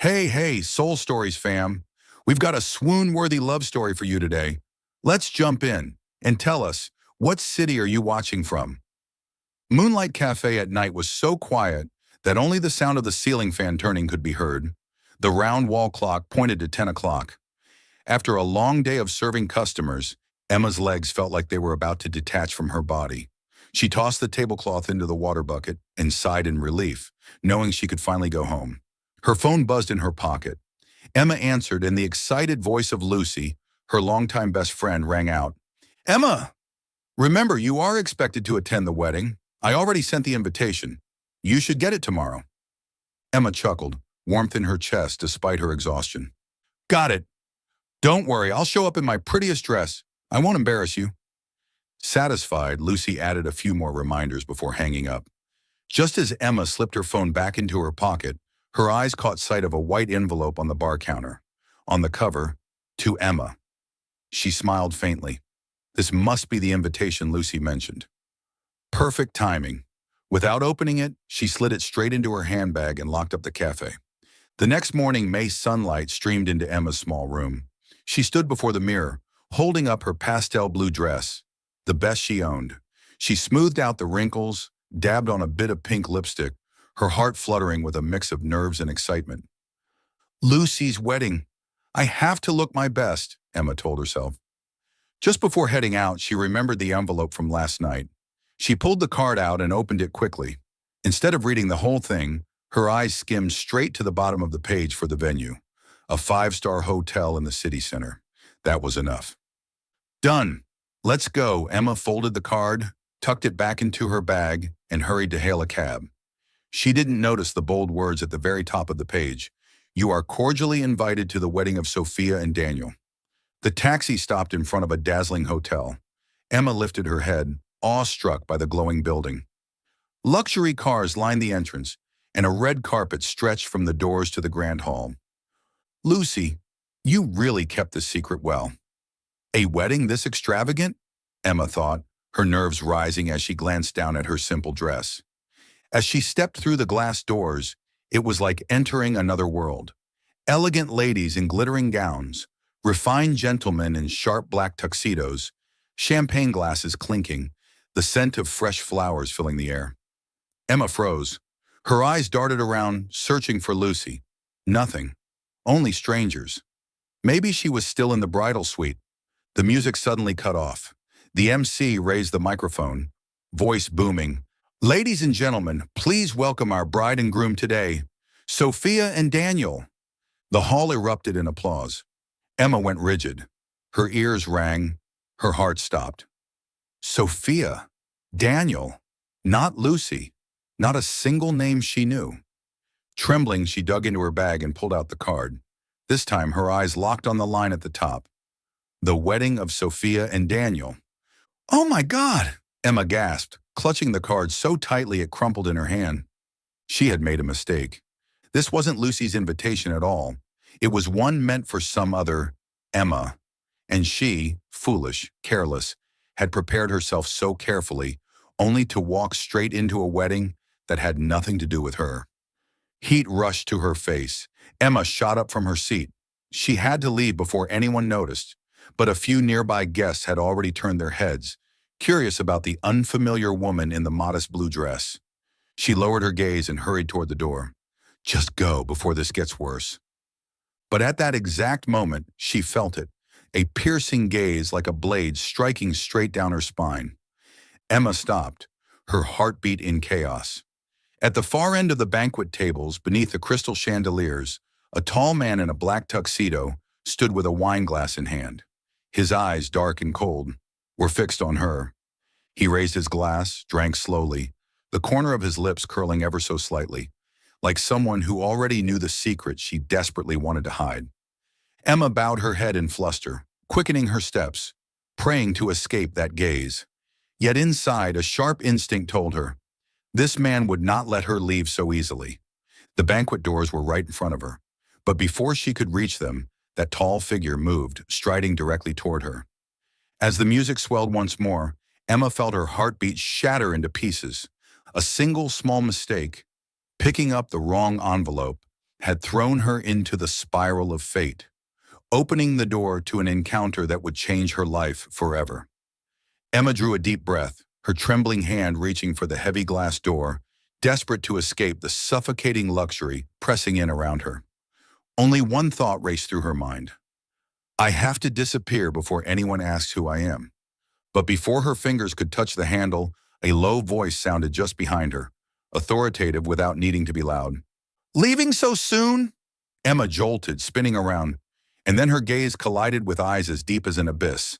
Hey, Soul Stories fam. We've got a swoon-worthy love story for you today. Let's jump in and tell us, what city are you watching from? Moonlight Cafe at night was so quiet that only the sound of the ceiling fan turning could be heard. The round wall clock pointed to 10 o'clock. After a long day of serving customers, Emma's legs felt like they were about to detach from her body. She tossed the tablecloth into the water bucket and sighed in relief, knowing she could finally go home. Her phone buzzed in her pocket. Emma answered, and the excited voice of Lucy, her longtime best friend, rang out. "Emma! Remember, you are expected to attend the wedding. I already sent the invitation. You should get it tomorrow." Emma chuckled, warmth in her chest despite her exhaustion. "Got it. Don't worry, I'll show up in my prettiest dress. I won't embarrass you." Satisfied, Lucy added a few more reminders before hanging up. Just as Emma slipped her phone back into her pocket, her eyes caught sight of a white envelope on the bar counter. On the cover, "To Emma." She smiled faintly. This must be the invitation Lucy mentioned. Perfect timing. Without opening it, she slid it straight into her handbag and locked up the cafe. The next morning, May's sunlight streamed into Emma's small room. She stood before the mirror, holding up her pastel blue dress, the best she owned. She smoothed out the wrinkles, dabbed on a bit of pink lipstick, her heart fluttering with a mix of nerves and excitement. Lucy's wedding. I have to look my best, Emma told herself. Just before heading out, she remembered the envelope from last night. She pulled the card out and opened it quickly. Instead of reading the whole thing, her eyes skimmed straight to the bottom of the page for the venue, a five-star hotel in the city center. That was enough. Done. Let's go. Emma folded the card, tucked it back into her bag, and hurried to hail a cab. She didn't notice the bold words at the very top of the page. "You are cordially invited to the wedding of Sophia and Daniel." The taxi stopped in front of a dazzling hotel. Emma lifted her head, awestruck by the glowing building. Luxury cars lined the entrance, and a red carpet stretched from the doors to the grand hall. "Lucy, you really kept this secret well." A wedding this extravagant? Emma thought, her nerves rising as she glanced down at her simple dress. As she stepped through the glass doors, it was like entering another world. Elegant ladies in glittering gowns, refined gentlemen in sharp black tuxedos, champagne glasses clinking, the scent of fresh flowers filling the air. Emma froze. Her eyes darted around, searching for Lucy. Nothing. Only strangers. Maybe she was still in the bridal suite. The music suddenly cut off. The MC raised the microphone, voice booming. "Ladies and gentlemen, please welcome our bride and groom today, Sophia and Daniel." The hall erupted in applause. Emma went rigid. Her ears rang. Her heart stopped. Sophia, Daniel, not Lucy, not a single name she knew. Trembling, she dug into her bag and pulled out the card. This time, her eyes locked on the line at the top. The wedding of Sophia and Daniel. "Oh my God!" Emma gasped, clutching the card so tightly it crumpled in her hand. She had made a mistake. This wasn't Lucy's invitation at all. It was one meant for some other Emma. And she, foolish, careless, had prepared herself so carefully, only to walk straight into a wedding that had nothing to do with her. Heat rushed to her face. Emma shot up from her seat. She had to leave before anyone noticed, but a few nearby guests had already turned their heads, curious about the unfamiliar woman in the modest blue dress. She lowered her gaze and hurried toward the door. Just go before this gets worse. But at that exact moment, she felt it, a piercing gaze like a blade striking straight down her spine. Emma stopped, her heartbeat in chaos. At the far end of the banquet tables, beneath the crystal chandeliers, a tall man in a black tuxedo stood with a wine glass in hand. His eyes, dark and cold, were fixed on her. He raised his glass, drank slowly, the corner of his lips curling ever so slightly, like someone who already knew the secret she desperately wanted to hide. Emma bowed her head in fluster, quickening her steps, praying to escape that gaze. Yet inside, a sharp instinct told her, this man would not let her leave so easily. The banquet doors were right in front of her, but before she could reach them, that tall figure moved, striding directly toward her. As the music swelled once more, Emma felt her heartbeat shatter into pieces. A single small mistake, picking up the wrong envelope, had thrown her into the spiral of fate, opening the door to an encounter that would change her life forever. Emma drew a deep breath, her trembling hand reaching for the heavy glass door, desperate to escape the suffocating luxury pressing in around her. Only one thought raced through her mind. I have to disappear before anyone asks who I am. But before her fingers could touch the handle, a low voice sounded just behind her, authoritative without needing to be loud. Leaving so soon? Emma jolted, spinning around, and then her gaze collided with eyes as deep as an abyss.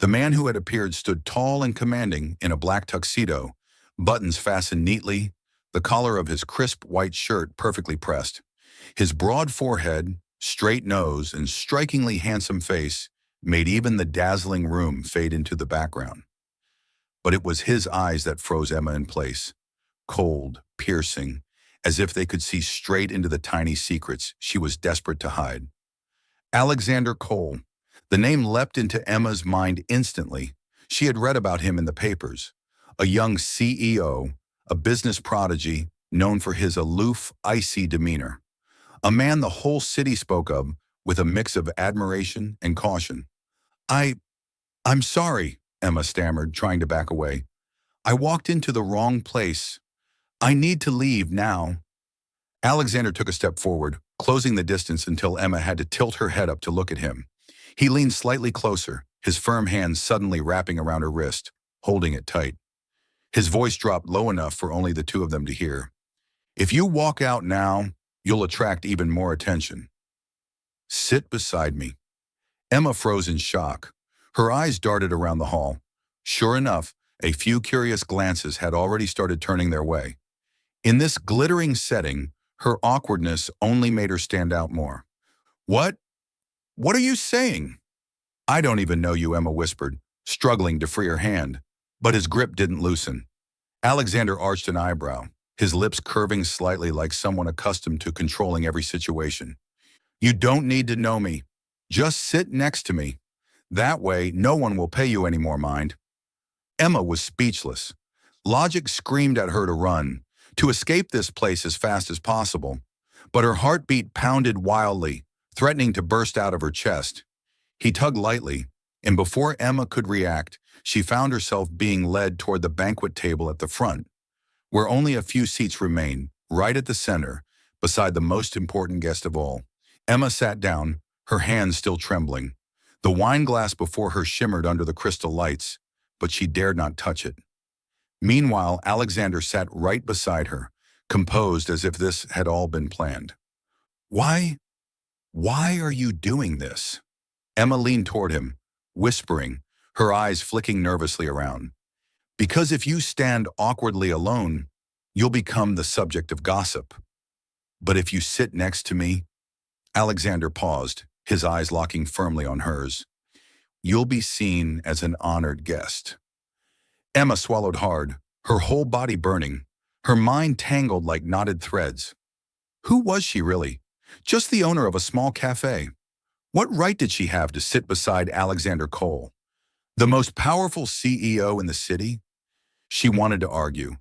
The man who had appeared stood tall and commanding in a black tuxedo, buttons fastened neatly, the collar of his crisp white shirt perfectly pressed. His broad forehead, straight nose, and strikingly handsome face made even the dazzling room fade into the background. But it was his eyes that froze Emma in place, cold, piercing, as if they could see straight into the tiny secrets she was desperate to hide. Alexander Cole. The name leapt into Emma's mind instantly. She had read about him in the papers. A young CEO, a business prodigy, known for his aloof, icy demeanor. A man the whole city spoke of with a mix of admiration and caution. I'm sorry, Emma stammered, trying to back away. I walked into the wrong place. I need to leave now. Alexander took a step forward, closing the distance until Emma had to tilt her head up to look at him. He leaned slightly closer, his firm hand suddenly wrapping around her wrist, holding it tight. His voice dropped low enough for only the two of them to hear. If you walk out now, you'll attract even more attention. Sit beside me. Emma froze in shock. Her eyes darted around the hall. Sure enough, a few curious glances had already started turning their way. In this glittering setting, her awkwardness only made her stand out more. What? What are you saying? I don't even know you, Emma whispered, struggling to free her hand, but his grip didn't loosen. Alexander arched an eyebrow, his lips curving slightly like someone accustomed to controlling every situation. You don't need to know me. Just sit next to me. That way, no one will pay you any more mind. Emma was speechless. Logic screamed at her to run, to escape this place as fast as possible. But her heartbeat pounded wildly, threatening to burst out of her chest. He tugged lightly, and before Emma could react, she found herself being led toward the banquet table at the front, where only a few seats remained, right at the center, beside the most important guest of all. Emma sat down, her hands still trembling. The wine glass before her shimmered under the crystal lights, but she dared not touch it. Meanwhile, Alexander sat right beside her, composed as if this had all been planned. Why are you doing this? Emma leaned toward him, whispering, her eyes flicking nervously around. Because if you stand awkwardly alone, you'll become the subject of gossip. But if you sit next to me, Alexander paused, his eyes locking firmly on hers, you'll be seen as an honored guest. Emma swallowed hard, her whole body burning, her mind tangled like knotted threads. Who was she really? Just the owner of a small cafe. What right did she have to sit beside Alexander Cole, the most powerful CEO in the city? She wanted to argue,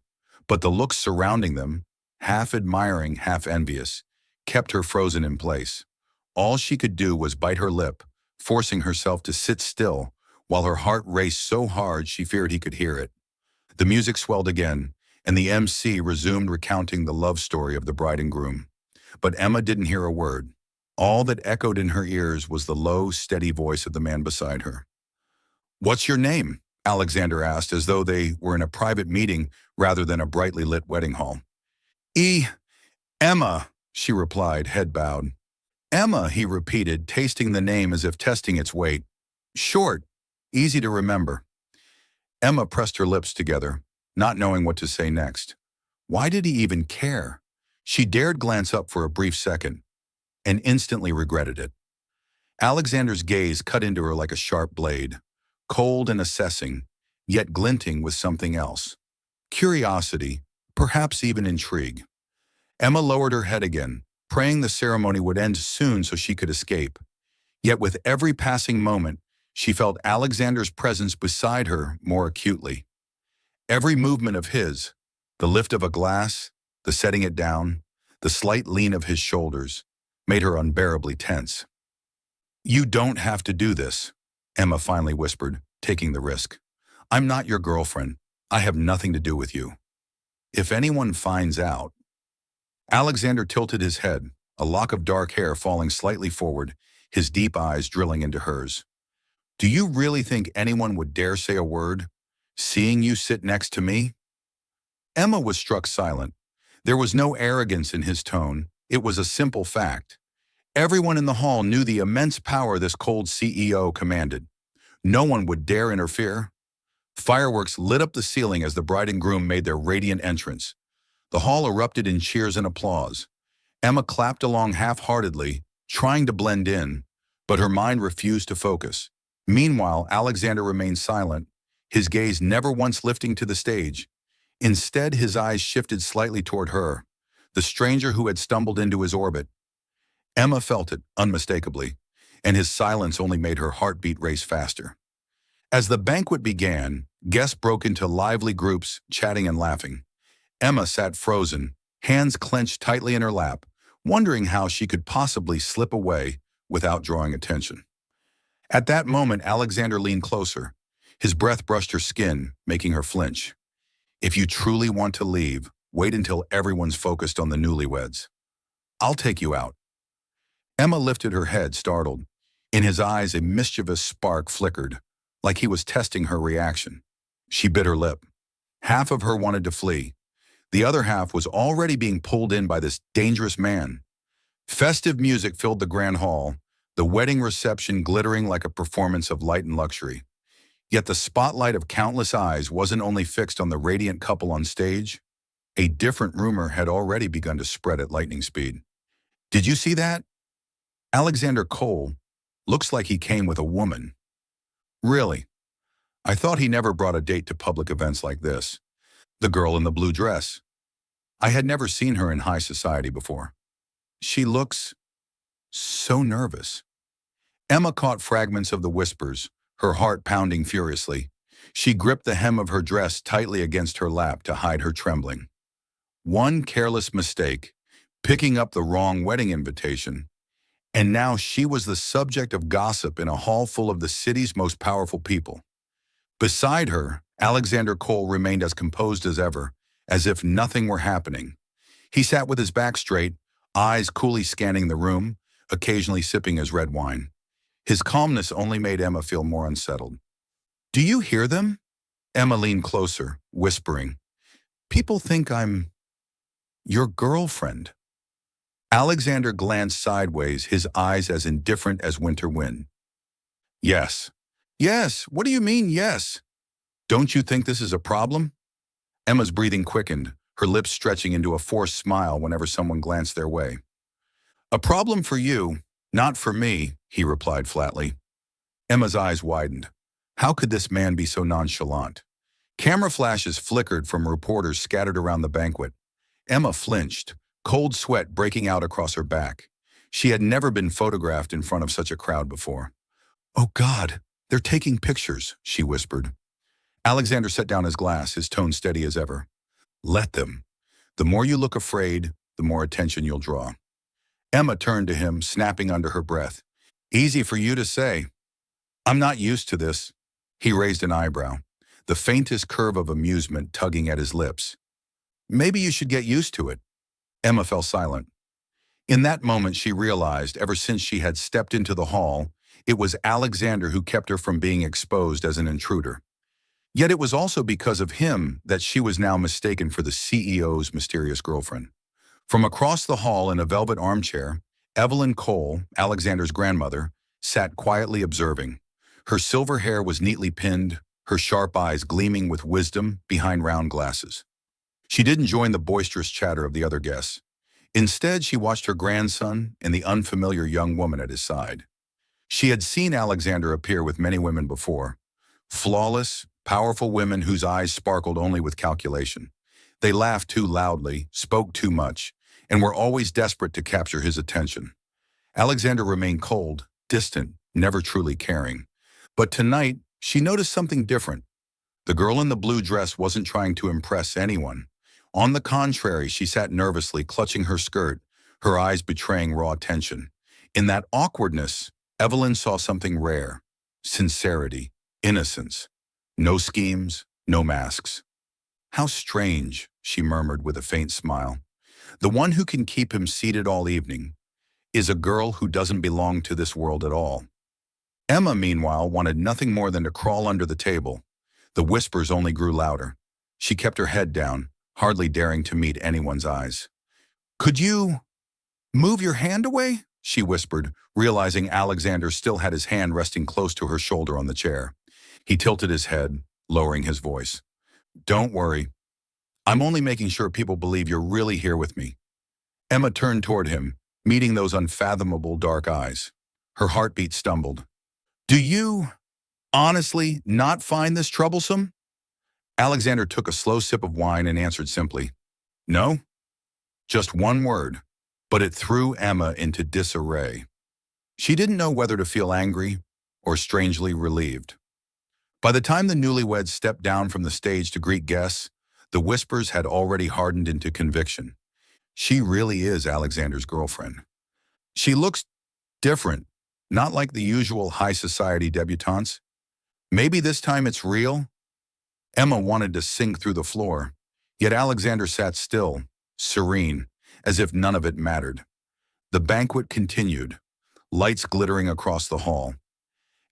but the looks surrounding them, half admiring, half envious, kept her frozen in place. All she could do was bite her lip, forcing herself to sit still, while her heart raced so hard she feared he could hear it. The music swelled again, and the MC resumed recounting the love story of the bride and groom. But Emma didn't hear a word. All that echoed in her ears was the low, steady voice of the man beside her. What's your name? Alexander asked, as though they were in a private meeting rather than a brightly lit wedding hall. Emma, she replied, head bowed. Emma, he repeated, tasting the name as if testing its weight. Short, easy to remember. Emma pressed her lips together, not knowing what to say next. Why did he even care? She dared glance up for a brief second, and instantly regretted it. Alexander's gaze cut into her like a sharp blade, cold and assessing, yet glinting with something else. Curiosity, perhaps even intrigue. Emma lowered her head again, praying the ceremony would end soon so she could escape. Yet with every passing moment, she felt Alexander's presence beside her more acutely. Every movement of his, the lift of a glass, the setting it down, The slight lean of his shoulders made her unbearably tense. "You don't have to do this," Emma finally whispered, taking the risk. "I'm not your girlfriend. I have nothing to do with you. If anyone finds out—" Alexander tilted his head, a lock of dark hair falling slightly forward, his deep eyes drilling into hers. "Do you really think anyone would dare say a word, seeing you sit next to me?" Emma was struck silent. There was no arrogance in his tone. It was a simple fact. Everyone in the hall knew the immense power this cold CEO commanded. No one would dare interfere. Fireworks lit up the ceiling as the bride and groom made their radiant entrance. The hall erupted in cheers and applause. Emma clapped along half-heartedly, trying to blend in, but her mind refused to focus. Meanwhile, Alexander remained silent, his gaze never once lifting to the stage. Instead, his eyes shifted slightly toward her, the stranger who had stumbled into his orbit. Emma felt it, unmistakably, and his silence only made her heartbeat race faster. As the banquet began, guests broke into lively groups, chatting and laughing. Emma sat frozen, hands clenched tightly in her lap, wondering how she could possibly slip away without drawing attention. At that moment, Alexander leaned closer. His breath brushed her skin, making her flinch. "If you truly want to leave, wait until everyone's focused on the newlyweds. I'll take you out." Emma lifted her head, startled. In his eyes, a mischievous spark flickered, like he was testing her reaction. She bit her lip. Half of her wanted to flee. The other half was already being pulled in by this dangerous man. Festive music filled the grand hall, the wedding reception glittering like a performance of light and luxury. Yet the spotlight of countless eyes wasn't only fixed on the radiant couple on stage. A different rumor had already begun to spread at lightning speed. "Did you see that? Alexander Cole looks like he came with a woman." "Really? I thought he never brought a date to public events like this." "The girl in the blue dress. I had never seen her in high society before. She looks so nervous." Emma caught fragments of the whispers, her heart pounding furiously. She gripped the hem of her dress tightly against her lap to hide her trembling. One careless mistake, picking up the wrong wedding invitation, and now she was the subject of gossip in a hall full of the city's most powerful people. Beside her, Alexander Cole remained as composed as ever, as if nothing were happening. He sat with his back straight, eyes coolly scanning the room, occasionally sipping his red wine. His calmness only made Emma feel more unsettled. "Do you hear them?" Emma leaned closer, whispering. "People think I'm your girlfriend." Alexander glanced sideways, his eyes as indifferent as winter wind. "Yes." "Yes? What do you mean, yes? Don't you think this is a problem?" Emma's breathing quickened, her lips stretching into a forced smile whenever someone glanced their way. "A problem for you, not for me," he replied flatly. Emma's eyes widened. How could this man be so nonchalant? Camera flashes flickered from reporters scattered around the banquet. Emma flinched, cold sweat breaking out across her back. She had never been photographed in front of such a crowd before. "Oh God, they're taking pictures," she whispered. Alexander set down his glass, his tone steady as ever. "Let them. The more you look afraid, the more attention you'll draw." Emma turned to him, snapping under her breath. "Easy for you to say. I'm not used to this." He raised an eyebrow, the faintest curve of amusement tugging at his lips. "Maybe you should get used to it." Emma fell silent. In that moment, she realized, ever since she had stepped into the hall, it was Alexander who kept her from being exposed as an intruder. Yet it was also because of him that she was now mistaken for the CEO's mysterious girlfriend. From across the hall in a velvet armchair, Evelyn Cole, Alexander's grandmother, sat quietly observing. Her silver hair was neatly pinned, her sharp eyes gleaming with wisdom behind round glasses. She didn't join the boisterous chatter of the other guests. Instead, she watched her grandson and the unfamiliar young woman at his side. She had seen Alexander appear with many women before. Flawless, powerful women whose eyes sparkled only with calculation. They laughed too loudly, spoke too much, and were always desperate to capture his attention. Alexander remained cold, distant, never truly caring. But tonight, she noticed something different. The girl in the blue dress wasn't trying to impress anyone. On the contrary, she sat nervously, clutching her skirt, her eyes betraying raw tension. In that awkwardness, Evelyn saw something rare: sincerity, innocence. No schemes, no masks. How strange, she murmured with a faint smile. The one who can keep him seated all evening is a girl who doesn't belong to this world at all. Emma, meanwhile, wanted nothing more than to crawl under the table. The whispers only grew louder. She kept her head down, hardly daring to meet anyone's eyes. "Could you move your hand away?" she whispered, realizing Alexander still had his hand resting close to her shoulder on the chair. He tilted his head, lowering his voice. "Don't worry. I'm only making sure people believe you're really here with me." Emma turned toward him, meeting those unfathomable dark eyes. Her heartbeat stumbled. "Do you honestly not find this troublesome?" Alexander took a slow sip of wine and answered simply, "No." Just one word, but it threw Emma into disarray. She didn't know whether to feel angry or strangely relieved. By the time the newlyweds stepped down from the stage to greet guests, the whispers had already hardened into conviction. She really is Alexander's girlfriend. She looks different, not like the usual high society debutantes. Maybe this time it's real? Emma wanted to sink through the floor, yet Alexander sat still, serene, as if none of it mattered. The banquet continued, lights glittering across the hall.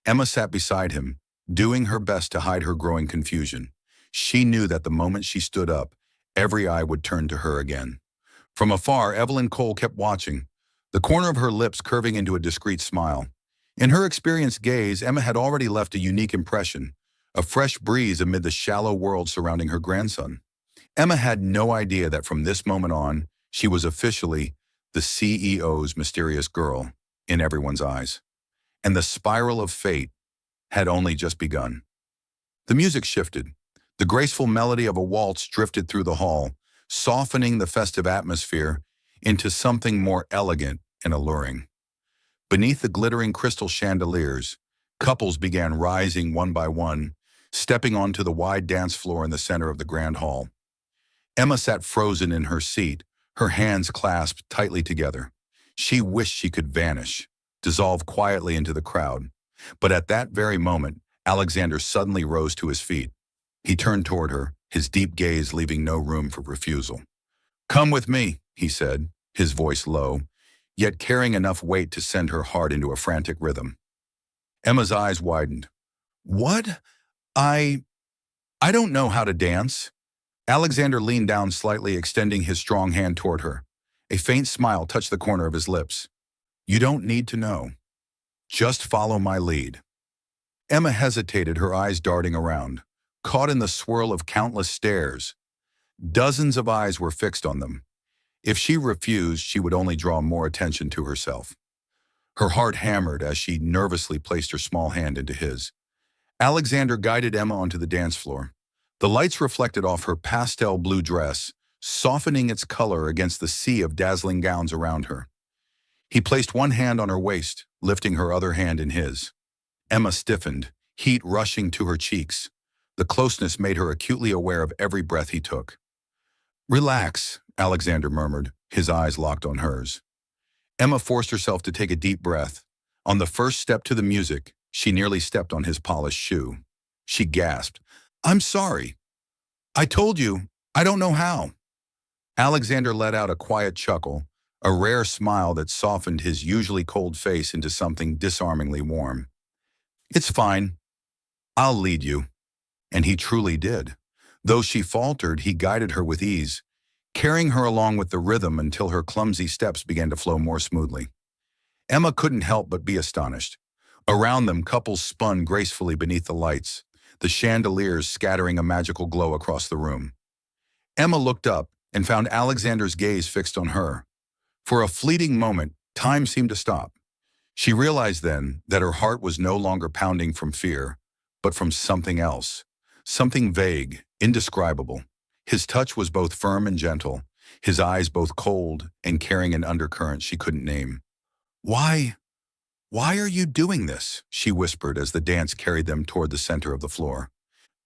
Emma sat beside him, doing her best to hide her growing confusion. She knew that the moment she stood up, every eye would turn to her again. From afar, Evelyn Cole kept watching, the corner of her lips curving into a discreet smile. In her experienced gaze, Emma had already left a unique impression, a fresh breeze amid the shallow world surrounding her grandson. Emma had no idea that from this moment on, she was officially the CEO's mysterious girl in everyone's eyes. And the spiral of fate had only just begun. The music shifted. The graceful melody of a waltz drifted through the hall, softening the festive atmosphere into something more elegant and alluring. Beneath the glittering crystal chandeliers, couples began rising one by one, stepping onto the wide dance floor in the center of the grand hall. Emma sat frozen in her seat, her hands clasped tightly together. She wished she could vanish, dissolve quietly into the crowd. But at that very moment, Alexander suddenly rose to his feet. He turned toward her, his deep gaze leaving no room for refusal. "Come with me," he said, his voice low, yet carrying enough weight to send her heart into a frantic rhythm. Emma's eyes widened. "What? I don't know how to dance." Alexander leaned down slightly, extending his strong hand toward her. A faint smile touched the corner of his lips. "You don't need to know. Just follow my lead." Emma hesitated, her eyes darting around, caught in the swirl of countless stares. Dozens of eyes were fixed on them. If she refused, she would only draw more attention to herself. Her heart hammered as she nervously placed her small hand into his. Alexander guided Emma onto the dance floor. The lights reflected off her pastel blue dress, softening its color against the sea of dazzling gowns around her. He placed one hand on her waist, lifting her other hand in his. Emma stiffened, heat rushing to her cheeks. The closeness made her acutely aware of every breath he took. "Relax," Alexander murmured, his eyes locked on hers. Emma forced herself to take a deep breath. On the first step to the music, she nearly stepped on his polished shoe. She gasped, "I'm sorry. I told you, I don't know how." Alexander let out a quiet chuckle, a rare smile that softened his usually cold face into something disarmingly warm. "It's fine. I'll lead you." And he truly did. Though she faltered, he guided her with ease, carrying her along with the rhythm until her clumsy steps began to flow more smoothly. Emma couldn't help but be astonished. Around them, couples spun gracefully beneath the lights, the chandeliers scattering a magical glow across the room. Emma looked up and found Alexander's gaze fixed on her. For a fleeting moment, time seemed to stop. She realized then that her heart was no longer pounding from fear, but from something else, something vague, indescribable. His touch was both firm and gentle, his eyes both cold and carrying an undercurrent she couldn't name. Why are you doing this?" she whispered as the dance carried them toward the center of the floor.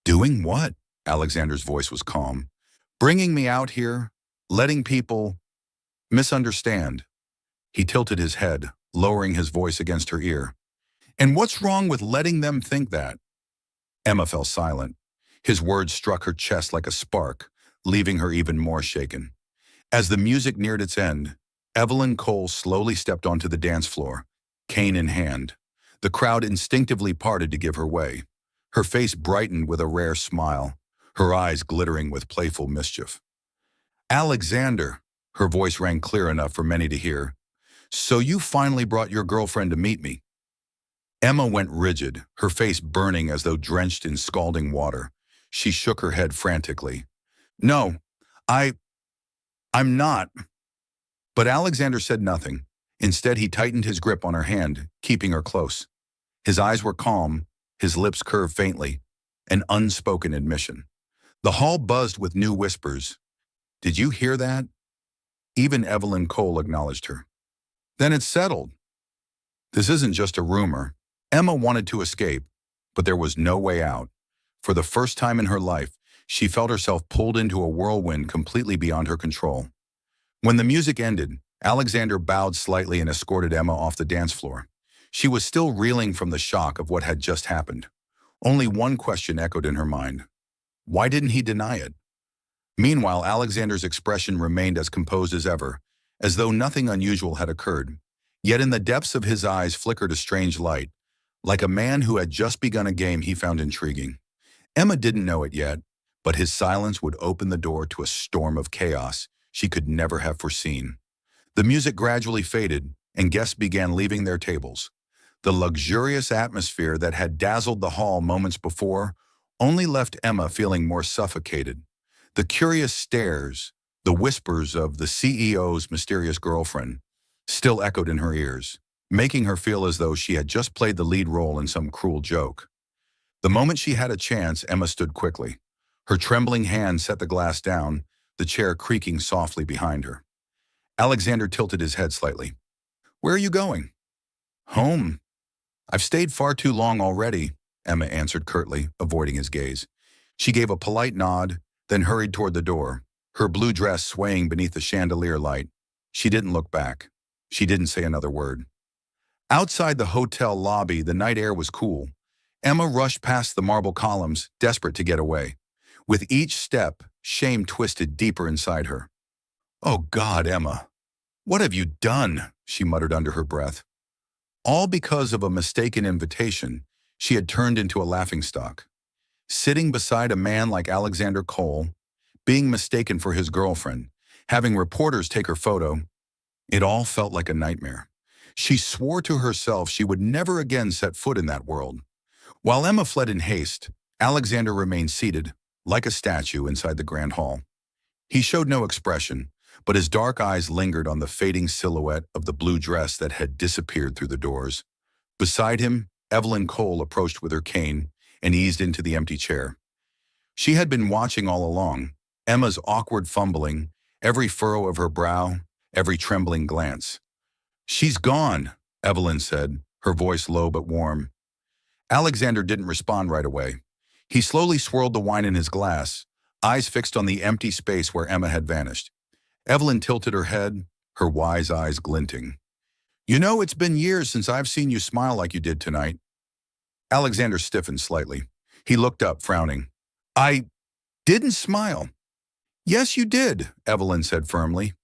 "Doing what?" Alexander's voice was calm. Bringing me out here, letting people misunderstand. He tilted his head, lowering his voice against her ear. And what's wrong with letting them think that? Emma fell silent. His words struck her chest like a spark, leaving her even more shaken. As the music neared its end, Evelyn Cole slowly stepped onto the dance floor, cane in hand. The crowd instinctively parted to give her way. Her face brightened with a rare smile, her eyes glittering with playful mischief. Alexander, her voice rang clear enough for many to hear. So you finally brought your girlfriend to meet me. Emma went rigid, her face burning as though drenched in scalding water. She shook her head frantically. No, I, I'm not. But Alexander said nothing. Instead, he tightened his grip on her hand, keeping her close. His eyes were calm, his lips curved faintly, an unspoken admission. The hall buzzed with new whispers. Did you hear that? Even Evelyn Cole acknowledged her. Then it's settled. This isn't just a rumor. Emma wanted to escape, but there was no way out. For the first time in her life, she felt herself pulled into a whirlwind completely beyond her control. When the music ended, Alexander bowed slightly and escorted Emma off the dance floor. She was still reeling from the shock of what had just happened. Only one question echoed in her mind. Why didn't he deny it? Meanwhile, Alexander's expression remained as composed as ever, as though nothing unusual had occurred. Yet in the depths of his eyes flickered a strange light, like a man who had just begun a game he found intriguing. Emma didn't know it yet, but his silence would open the door to a storm of chaos she could never have foreseen. The music gradually faded, and guests began leaving their tables. The luxurious atmosphere that had dazzled the hall moments before only left Emma feeling more suffocated. The curious stares, the whispers of the CEO's mysterious girlfriend, still echoed in her ears, making her feel as though she had just played the lead role in some cruel joke. The moment she had a chance, Emma stood quickly. Her trembling hand set the glass down, the chair creaking softly behind her. Alexander tilted his head slightly. Where are you going? Home. I've stayed far too long already, Emma answered curtly, avoiding his gaze. She gave a polite nod, then hurried toward the door, her blue dress swaying beneath the chandelier light. She didn't look back. She didn't say another word. Outside the hotel lobby, the night air was cool. Emma rushed past the marble columns, desperate to get away. With each step, shame twisted deeper inside her. Oh God, Emma, what have you done? She muttered under her breath. All because of a mistaken invitation, she had turned into a laughingstock. Sitting beside a man like Alexander Cole, being mistaken for his girlfriend, having reporters take her photo, it all felt like a nightmare. She swore to herself she would never again set foot in that world. While Emma fled in haste, Alexander remained seated, like a statue inside the grand hall. He showed no expression, but his dark eyes lingered on the fading silhouette of the blue dress that had disappeared through the doors. Beside him, Evelyn Cole approached with her cane and eased into the empty chair. She had been watching all along, Emma's awkward fumbling, every furrow of her brow, every trembling glance. She's gone, Evelyn said, her voice low but warm. Alexander didn't respond right away. He slowly swirled the wine in his glass, eyes fixed on the empty space where Emma had vanished. Evelyn tilted her head, her wise eyes glinting. You know, it's been years since I've seen you smile like you did tonight. Alexander stiffened slightly. He looked up, frowning. I didn't smile. Yes, you did, Evelyn said firmly.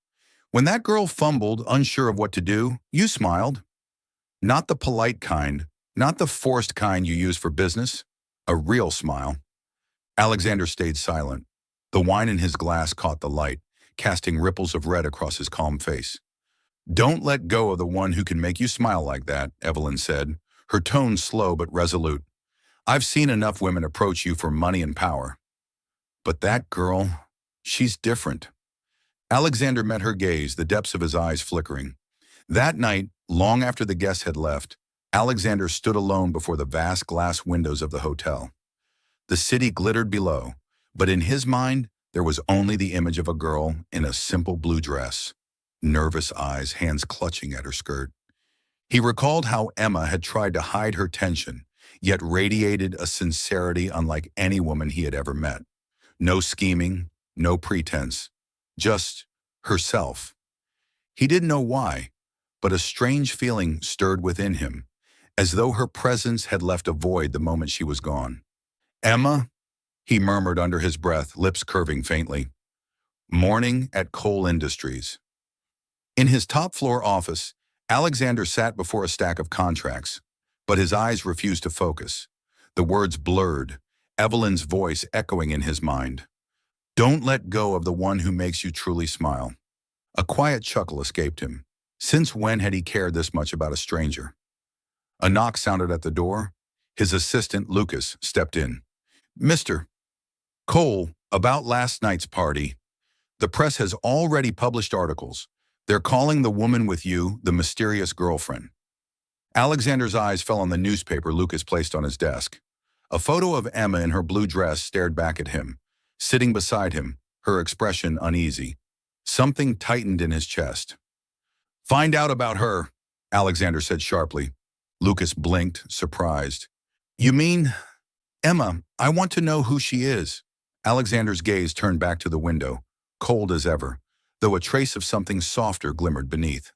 When that girl fumbled, unsure of what to do, you smiled. Not the polite kind, not the forced kind you use for business. A real smile. Alexander stayed silent. The wine in his glass caught the light, casting ripples of red across his calm face. Don't let go of the one who can make you smile like that, Evelyn said, her tone slow but resolute. I've seen enough women approach you for money and power. But that girl, she's different. Alexander met her gaze, the depths of his eyes flickering. That night, long after the guests had left, Alexander stood alone before the vast glass windows of the hotel. The city glittered below, but in his mind, there was only the image of a girl in a simple blue dress, nervous eyes, hands clutching at her skirt. He recalled how Emma had tried to hide her tension, yet radiated a sincerity unlike any woman he had ever met. No scheming, no pretense. Just herself. He didn't know why, but a strange feeling stirred within him, as though her presence had left a void the moment she was gone. "Emma," he murmured under his breath, lips curving faintly. Morning at Cole Industries. In his top-floor office, Alexander sat before a stack of contracts, but his eyes refused to focus. The words blurred, Evelyn's voice echoing in his mind. "Don't let go of the one who makes you truly smile." A quiet chuckle escaped him. Since when had he cared this much about a stranger? A knock sounded at the door. His assistant, Lucas, stepped in. "Mr. Cole, about last night's party. The press has already published articles. They're calling the woman with you the mysterious girlfriend." Alexander's eyes fell on the newspaper Lucas placed on his desk. A photo of Emma in her blue dress stared back at him, sitting beside him, her expression uneasy. Something tightened in his chest. "Find out about her," Alexander said sharply. Lucas blinked, surprised. "You mean, Emma, I want to know who she is." Alexander's gaze turned back to the window, cold as ever, though a trace of something softer glimmered beneath.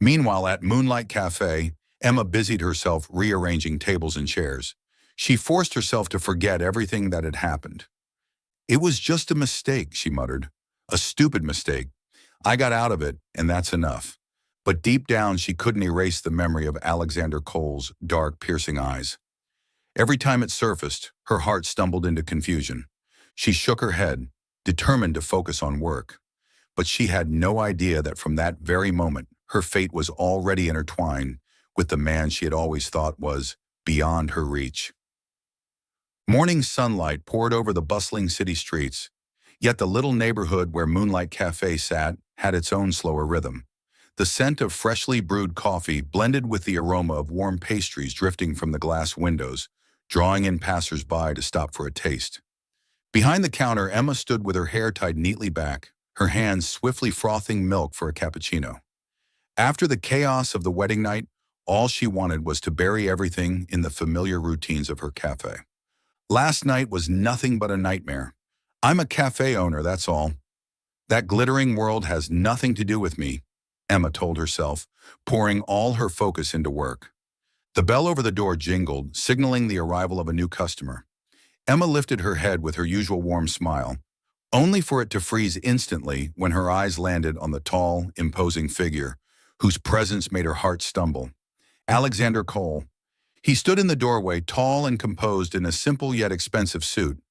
Meanwhile, at Moonlight Cafe, Emma busied herself rearranging tables and chairs. She forced herself to forget everything that had happened. "It was just a mistake," she muttered. "A stupid mistake. I got out of it, and that's enough." But deep down, she couldn't erase the memory of Alexander Cole's dark, piercing eyes. Every time it surfaced, her heart stumbled into confusion. She shook her head, determined to focus on work. But she had no idea that from that very moment, her fate was already intertwined with the man she had always thought was beyond her reach. Morning sunlight poured over the bustling city streets, yet the little neighborhood where Moonlight Cafe sat had its own slower rhythm. The scent of freshly brewed coffee blended with the aroma of warm pastries drifting from the glass windows, drawing in passers-by to stop for a taste. Behind the counter, Emma stood with her hair tied neatly back, her hands swiftly frothing milk for a cappuccino. After the chaos of the wedding night, all she wanted was to bury everything in the familiar routines of her cafe. "Last night was nothing but a nightmare. I'm a cafe owner, that's all. That glittering world has nothing to do with me," Emma told herself, pouring all her focus into work. The bell over the door jingled, signaling the arrival of a new customer. Emma lifted her head with her usual warm smile, only for it to freeze instantly when her eyes landed on the tall, imposing figure, whose presence made her heart stumble. Alexander Cole. He stood in the doorway, tall and composed in a simple yet expensive suit.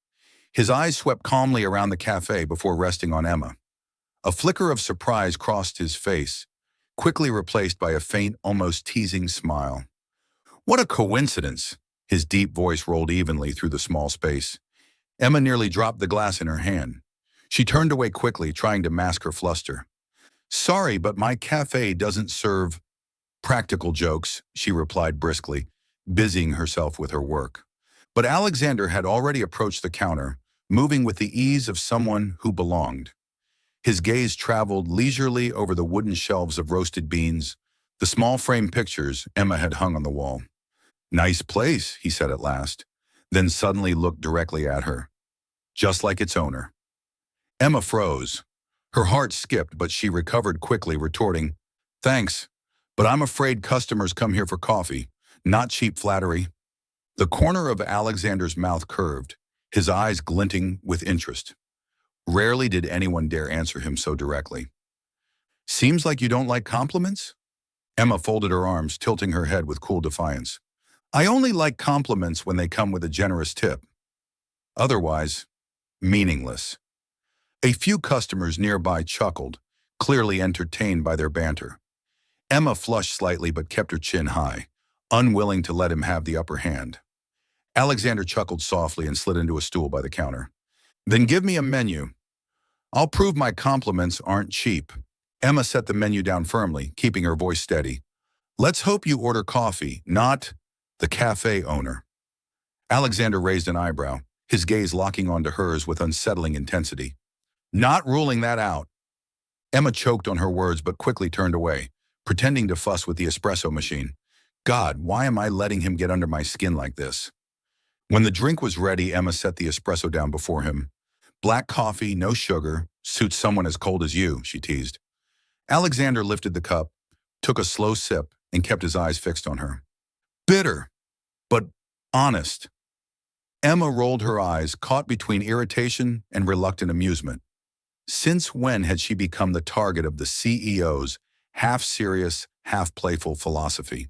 His eyes swept calmly around the cafe before resting on Emma. A flicker of surprise crossed his face, quickly replaced by a faint, almost teasing smile. "What a coincidence!" His deep voice rolled evenly through the small space. Emma nearly dropped the glass in her hand. She turned away quickly, trying to mask her fluster. "Sorry, but my cafe doesn't serve practical jokes," she replied briskly, busying herself with her work. But Alexander had already approached the counter, moving with the ease of someone who belonged. His gaze traveled leisurely over the wooden shelves of roasted beans, the small frame pictures Emma had hung on the wall. "Nice place," he said at last, then suddenly looked directly at her. "Just like its owner." Emma froze. Her heart skipped, but she recovered quickly, retorting, "Thanks, but I'm afraid customers come here for coffee, not cheap flattery." The corner of Alexander's mouth curved, his eyes glinting with interest. Rarely did anyone dare answer him so directly. "Seems like you don't like compliments?" Emma folded her arms, tilting her head with cool defiance. "I only like compliments when they come with a generous tip. Otherwise, meaningless." A few customers nearby chuckled, clearly entertained by their banter. Emma flushed slightly but kept her chin high, unwilling to let him have the upper hand. Alexander chuckled softly and slid into a stool by the counter. "Then give me a menu. I'll prove my compliments aren't cheap." Emma set the menu down firmly, keeping her voice steady. "Let's hope you order coffee, not the cafe owner." Alexander raised an eyebrow, his gaze locking onto hers with unsettling intensity. "Not ruling that out." Emma choked on her words but quickly turned away, pretending to fuss with the espresso machine. God, why am I letting him get under my skin like this? When the drink was ready, Emma set the espresso down before him. Black coffee, no sugar, suits someone as cold as you, she teased. Alexander lifted the cup, took a slow sip, and kept his eyes fixed on her. Bitter, but honest. Emma rolled her eyes, caught between irritation and reluctant amusement. Since when had she become the target of the CEO's half-serious, half-playful philosophy?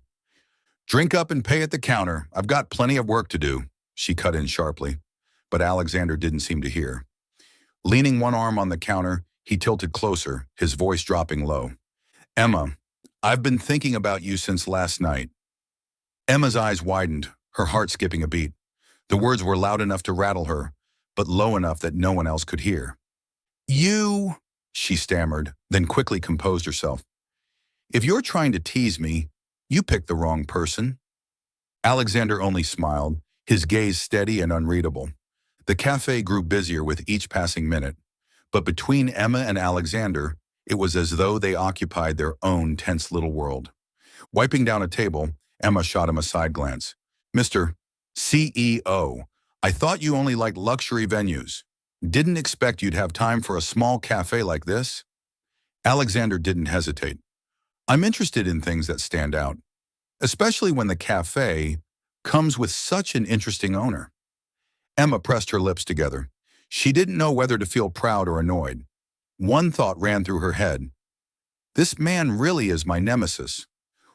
Drink up and pay at the counter. I've got plenty of work to do, she cut in sharply. But Alexander didn't seem to hear. Leaning one arm on the counter, he tilted closer, his voice dropping low. Emma, I've been thinking about you since last night. Emma's eyes widened, her heart skipping a beat. The words were loud enough to rattle her, but low enough that no one else could hear. You, she stammered, then quickly composed herself. If you're trying to tease me, you picked the wrong person. Alexander only smiled, his gaze steady and unreadable. The cafe grew busier with each passing minute, but between Emma and Alexander, it was as though they occupied their own tense little world. Wiping down a table, Emma shot him a side glance. Mr. CEO, I thought you only liked luxury venues. Didn't expect you'd have time for a small cafe like this. Alexander didn't hesitate. I'm interested in things that stand out, especially when the cafe comes with such an interesting owner. Emma pressed her lips together. She didn't know whether to feel proud or annoyed. One thought ran through her head. This man really is my nemesis.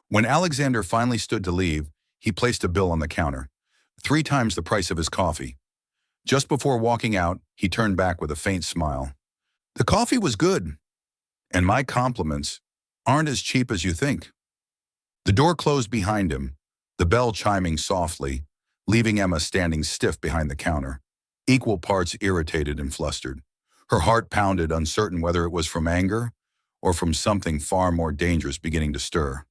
When Alexander finally stood to leave, he placed a bill on the counter, 3 times the price of his coffee. Just before walking out, he turned back with a faint smile. The coffee was good, and my compliments aren't as cheap as you think. The door closed behind him, the bell chiming softly, leaving Emma standing stiff behind the counter, equal parts irritated and flustered. Her heart pounded, uncertain whether it was from anger or from something far more dangerous beginning to stir.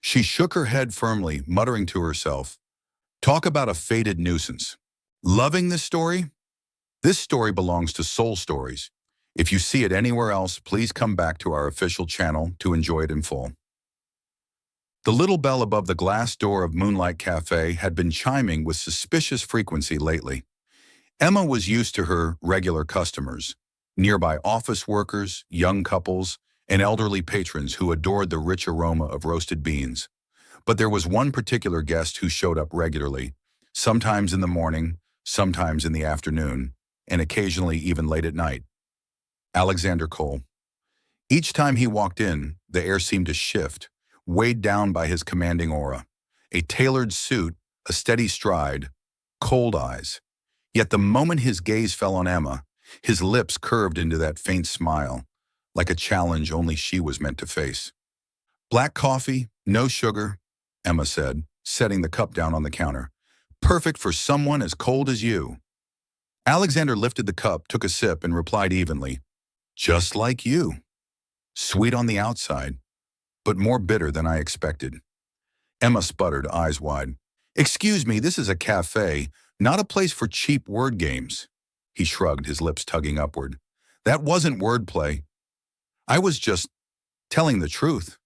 She shook her head firmly, muttering to herself, talk about a fated nuisance. Loving this story? This story belongs to Soul Stories. If you see it anywhere else, please come back to our official channel to enjoy it in full. The little bell above the glass door of Moonlight Cafe had been chiming with suspicious frequency lately. Emma was used to her regular customers, nearby office workers, young couples, and elderly patrons who adored the rich aroma of roasted beans. But there was one particular guest who showed up regularly, sometimes in the morning, sometimes in the afternoon, and occasionally even late at night. Alexander Cole. Each time he walked in, the air seemed to shift, weighed down by his commanding aura. A tailored suit, a steady stride, cold eyes. Yet the moment his gaze fell on Emma, his lips curved into that faint smile, like a challenge only she was meant to face. Black coffee, no sugar, Emma said, setting the cup down on the counter. Perfect for someone as cold as you. Alexander lifted the cup, took a sip, and replied evenly, just like you. Sweet on the outside, but more bitter than I expected. Emma sputtered, eyes wide. Excuse me, this is a cafe, not a place for cheap word games. He shrugged, his lips tugging upward. That wasn't wordplay. I was just telling the truth.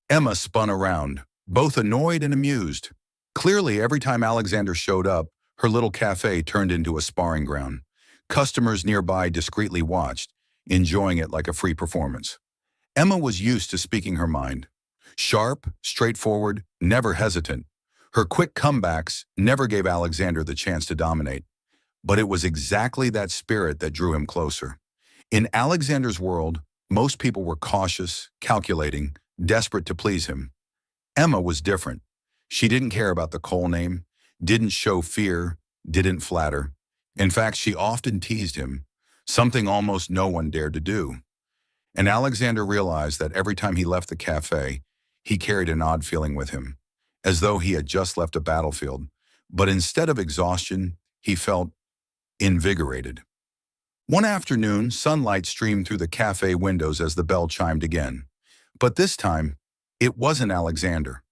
Emma spun around, both annoyed and amused. Clearly, every time Alexander showed up, her little cafe turned into a sparring ground. Customers nearby discreetly watched, enjoying it like a free performance. Emma was used to speaking her mind. Sharp, straightforward, never hesitant. Her quick comebacks never gave Alexander the chance to dominate. But it was exactly that spirit that drew him closer. In Alexander's world, most people were cautious, calculating, desperate to please him. Emma was different. She didn't care about the Cole name, didn't show fear, didn't flatter. In fact, she often teased him, something almost no one dared to do. And Alexander realized that every time he left the cafe, he carried an odd feeling with him, as though he had just left a battlefield. But instead of exhaustion, he felt invigorated. One afternoon, sunlight streamed through the cafe windows as the bell chimed again. But this time, it wasn't Alexander.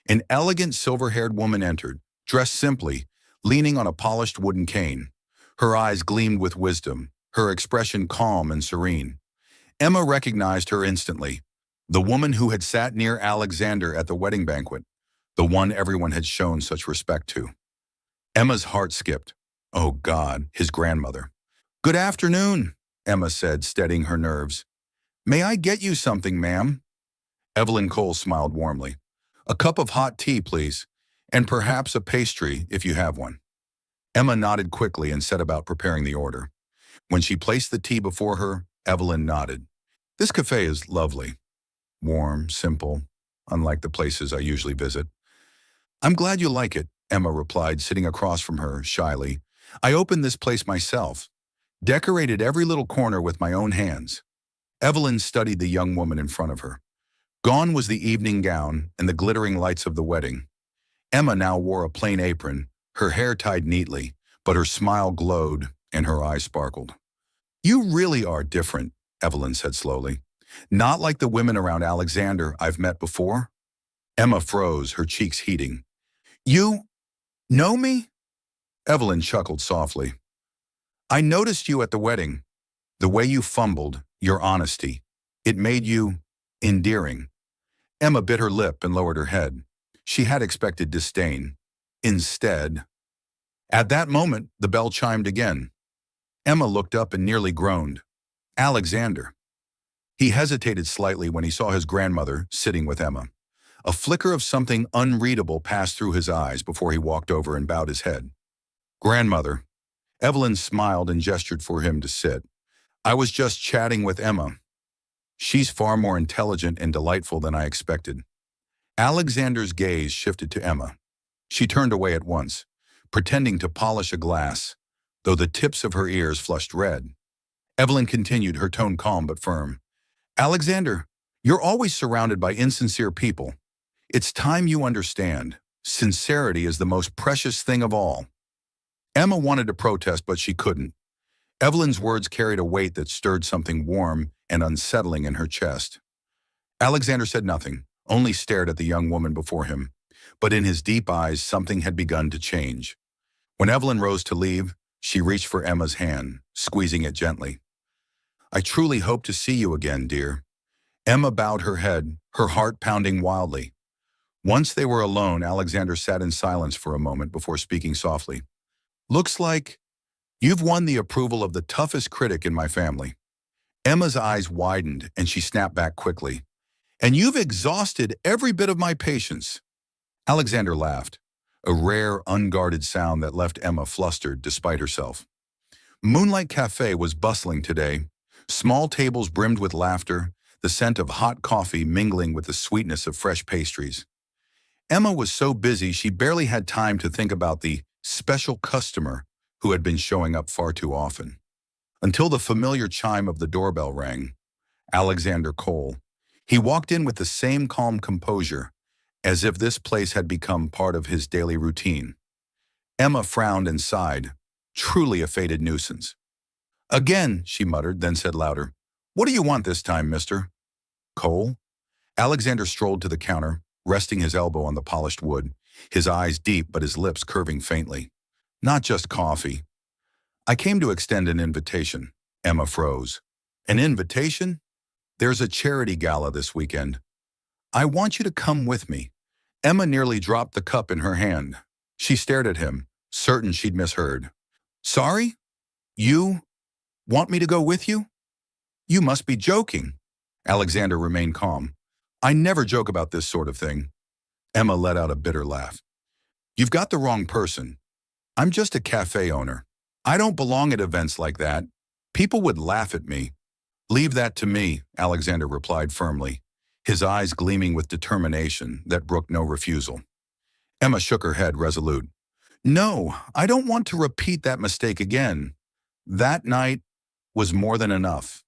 An elegant silver-haired woman entered, dressed simply, leaning on a polished wooden cane. Her eyes gleamed with wisdom, her expression calm and serene. Emma recognized her instantly, the woman who had sat near Alexander at the wedding banquet, the one everyone had shown such respect to. Emma's heart skipped. Oh God, his grandmother. Good afternoon, Emma said, steadying her nerves. May I get you something, ma'am? Evelyn Cole smiled warmly. A cup of hot tea, please, and perhaps a pastry if you have one. Emma nodded quickly and set about preparing the order. When she placed the tea before her, Evelyn nodded. This cafe is lovely. Warm, simple, unlike the places I usually visit. I'm glad you like it, Emma replied, sitting across from her, shyly. I opened this place myself, decorated every little corner with my own hands. Evelyn studied the young woman in front of her. Gone was the evening gown and the glittering lights of the wedding. Emma now wore a plain apron, her hair tied neatly, but her smile glowed and her eyes sparkled. You really are different, Evelyn said slowly. Not like the women around Alexander I've met before. Emma froze, her cheeks heating. You know me? Evelyn chuckled softly. I noticed you at the wedding. The way you fumbled, your honesty. It made you endearing. Emma bit her lip and lowered her head. She had expected disdain. Instead, at that moment, the bell chimed again. Emma looked up and nearly groaned. Alexander. He hesitated slightly when he saw his grandmother sitting with Emma. A flicker of something unreadable passed through his eyes before he walked over and bowed his head. Grandmother. Evelyn smiled and gestured for him to sit. I was just chatting with Emma. She's far more intelligent and delightful than I expected. Alexander's gaze shifted to Emma. She turned away at once, pretending to polish a glass, though the tips of her ears flushed red. Evelyn continued, her tone calm but firm. Alexander, you're always surrounded by insincere people. It's time you understand. Sincerity is the most precious thing of all. Emma wanted to protest, but she couldn't. Evelyn's words carried a weight that stirred something warm and unsettling in her chest. Alexander said nothing, only stared at the young woman before him. But in his deep eyes, something had begun to change. When Evelyn rose to leave, she reached for Emma's hand, squeezing it gently. I truly hope to see you again, dear. Emma bowed her head, her heart pounding wildly. Once they were alone, Alexander sat in silence for a moment before speaking softly. Looks like you've won the approval of the toughest critic in my family. Emma's eyes widened and she snapped back quickly. And you've exhausted every bit of my patience. Alexander laughed, a rare, unguarded sound that left Emma flustered despite herself. Moonlight Cafe was bustling today. Small tables brimmed with laughter, the scent of hot coffee mingling with the sweetness of fresh pastries. Emma was so busy she barely had time to think about the special customer who had been showing up far too often. Until the familiar chime of the doorbell rang. Alexander Cole. He walked in with the same calm composure, as if this place had become part of his daily routine. Emma frowned and sighed, truly a fated nuisance. Again, she muttered, then said louder, What do you want this time, mister? Cole? Alexander strolled to the counter, resting his elbow on the polished wood, his eyes deep but his lips curving faintly. Not just coffee. I came to extend an invitation. Emma froze. An invitation? There's a charity gala this weekend. I want you to come with me. Emma nearly dropped the cup in her hand. She stared at him, certain she'd misheard. Sorry? You want me to go with you? You must be joking. Alexander remained calm. I never joke about this sort of thing. Emma let out a bitter laugh. You've got the wrong person. I'm just a cafe owner. I don't belong at events like that. People would laugh at me. Leave that to me, Alexander replied firmly, his eyes gleaming with determination that brooked no refusal. Emma shook her head, resolute. No, I don't want to repeat that mistake again. That night was more than enough.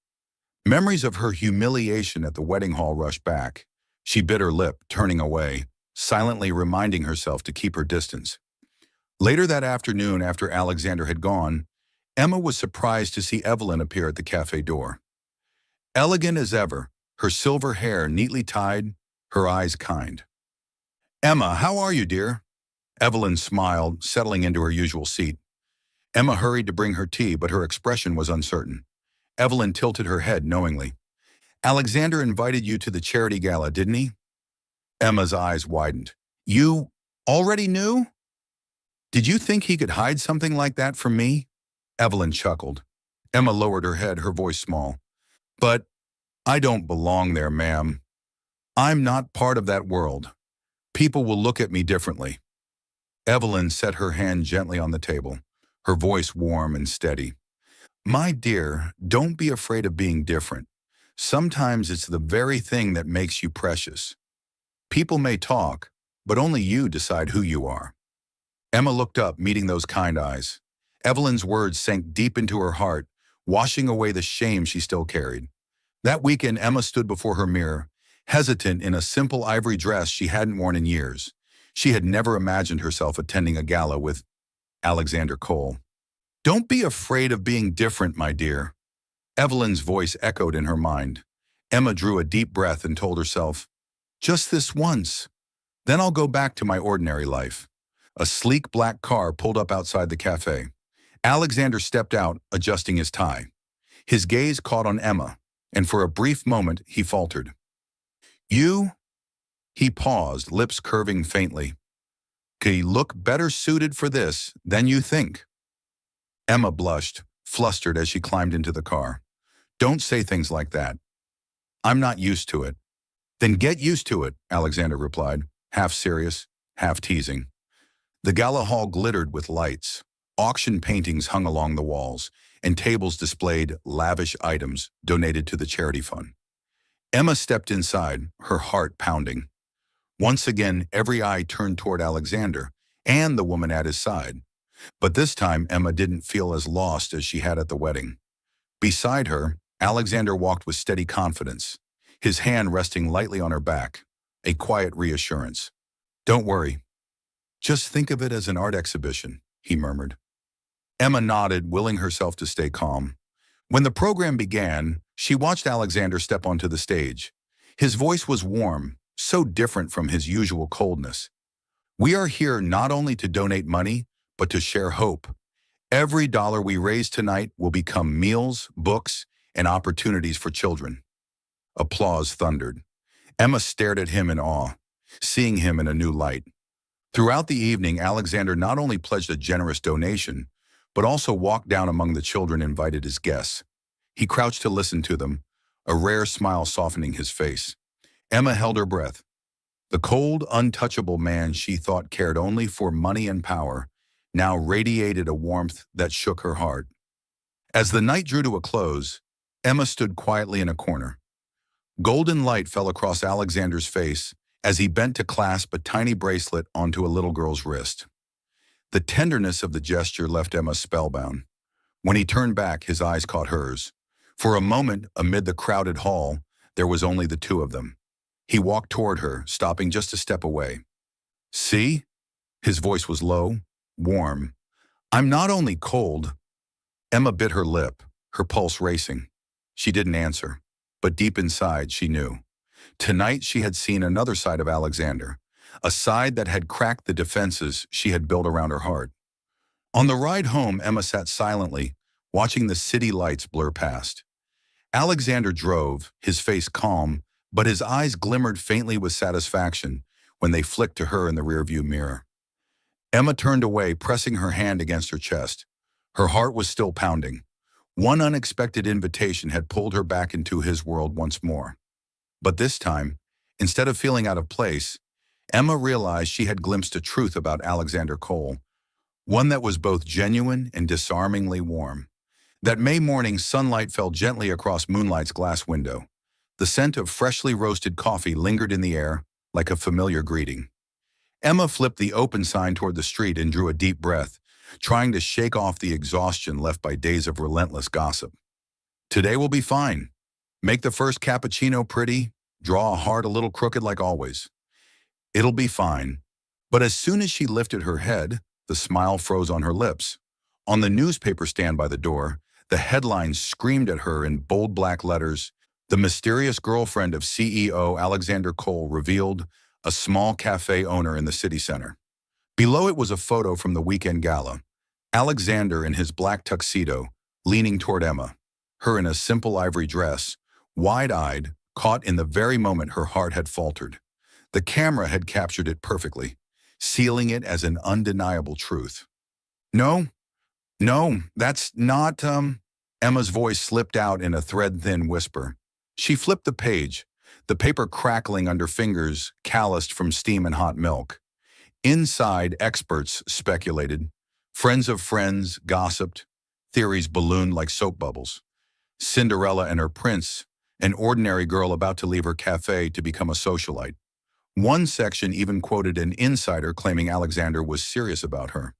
Memories of her humiliation at the wedding hall rushed back. She bit her lip, turning away, silently reminding herself to keep her distance. Later that afternoon, after Alexander had gone, Emma was surprised to see Evelyn appear at the cafe door. Elegant as ever, her silver hair neatly tied, her eyes kind. Emma, how are you, dear? Evelyn smiled, settling into her usual seat. Emma hurried to bring her tea, but her expression was uncertain. Evelyn tilted her head knowingly. Alexander invited you to the charity gala, didn't he? Emma's eyes widened. You already knew? Did you think he could hide something like that from me? Evelyn chuckled. Emma lowered her head, her voice small. But I don't belong there, ma'am. I'm not part of that world. People will look at me differently. Evelyn set her hand gently on the table, her voice warm and steady. My dear, don't be afraid of being different. Sometimes it's the very thing that makes you precious. People may talk, but only you decide who you are. Emma looked up, meeting those kind eyes. Evelyn's words sank deep into her heart, washing away the shame she still carried. That weekend, Emma stood before her mirror, hesitant in a simple ivory dress she hadn't worn in years. She had never imagined herself attending a gala with Alexander Cole. Don't be afraid of being different, my dear. Evelyn's voice echoed in her mind. Emma drew a deep breath and told herself, just this once. Then I'll go back to my ordinary life. A sleek black car pulled up outside the cafe. Alexander stepped out, adjusting his tie. His gaze caught on Emma, and for a brief moment he faltered. You? He paused, lips curving faintly. Could he look better suited for this than you think? Emma blushed, flustered as she climbed into the car. Don't say things like that. I'm not used to it. Then get used to it, Alexander replied, half serious, half teasing. The gala hall glittered with lights. Auction paintings hung along the walls, and tables displayed lavish items donated to the charity fund. Emma stepped inside, her heart pounding. Once again, every eye turned toward Alexander and the woman at his side. But this time, Emma didn't feel as lost as she had at the wedding. Beside her, Alexander walked with steady confidence, his hand resting lightly on her back, a quiet reassurance. Don't worry. Just think of it as an art exhibition, he murmured. Emma nodded, willing herself to stay calm. When the program began, she watched Alexander step onto the stage. His voice was warm, so different from his usual coldness. We are here not only to donate money, but to share hope. Every dollar we raise tonight will become meals, books, and opportunities for children. Applause thundered. Emma stared at him in awe, seeing him in a new light. Throughout the evening, Alexander not only pledged a generous donation, but also walked down among the children invited as guests. He crouched to listen to them, a rare smile softening his face. Emma held her breath. The cold, untouchable man she thought cared only for money and power now radiated a warmth that shook her heart. As the night drew to a close, Emma stood quietly in a corner. Golden light fell across Alexander's face as he bent to clasp a tiny bracelet onto a little girl's wrist. The tenderness of the gesture left Emma spellbound. When he turned back, his eyes caught hers. For a moment, amid the crowded hall, there was only the two of them. He walked toward her, stopping just a step away. See? His voice was low, warm. I'm not only cold. Emma bit her lip, her pulse racing. She didn't answer, but deep inside she knew. Tonight she had seen another side of Alexander, a side that had cracked the defenses she had built around her heart. On the ride home, Emma sat silently, watching the city lights blur past. Alexander drove, his face calm, but his eyes glimmered faintly with satisfaction when they flicked to her in the rearview mirror. Emma turned away, pressing her hand against her chest. Her heart was still pounding. One unexpected invitation had pulled her back into his world once more. But this time, instead of feeling out of place, Emma realized she had glimpsed a truth about Alexander Cole, one that was both genuine and disarmingly warm. That May morning, sunlight fell gently across Moonlight's glass window. The scent of freshly roasted coffee lingered in the air like a familiar greeting. Emma flipped the open sign toward the street and drew a deep breath, trying to shake off the exhaustion left by days of relentless gossip. Today will be fine. Make the first cappuccino pretty, draw a heart a little crooked like always. It'll be fine. But as soon as she lifted her head, the smile froze on her lips. On the newspaper stand by the door, the headlines screamed at her in bold black letters. The mysterious girlfriend of CEO Alexander Cole revealed, a small cafe owner in the city center. Below it was a photo from the weekend gala. Alexander in his black tuxedo, leaning toward Emma, her in a simple ivory dress, wide-eyed, caught in the very moment her heart had faltered. The camera had captured it perfectly, sealing it as an undeniable truth. No, that's not. Emma's voice slipped out in a thread-thin whisper. She flipped the page, the paper crackling under fingers calloused from steam and hot milk. Inside, experts speculated. Friends of friends gossiped. Theories ballooned like soap bubbles. Cinderella and her prince, an ordinary girl about to leave her cafe to become a socialite. One section even quoted an insider claiming Alexander was serious about her.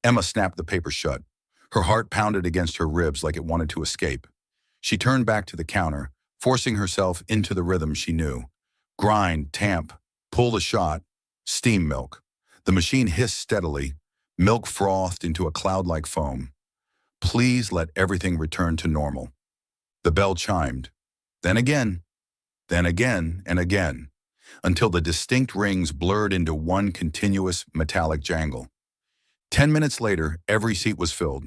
Emma snapped the paper shut. Her heart pounded against her ribs like it wanted to escape. She turned back to the counter, forcing herself into the rhythm she knew. Grind, tamp, pull the shot, steam milk. The machine hissed steadily. Milk frothed into a cloud-like foam. Please let everything return to normal. The bell chimed. Then again, and again, until the distinct rings blurred into one continuous metallic jangle. 10 minutes later, every seat was filled.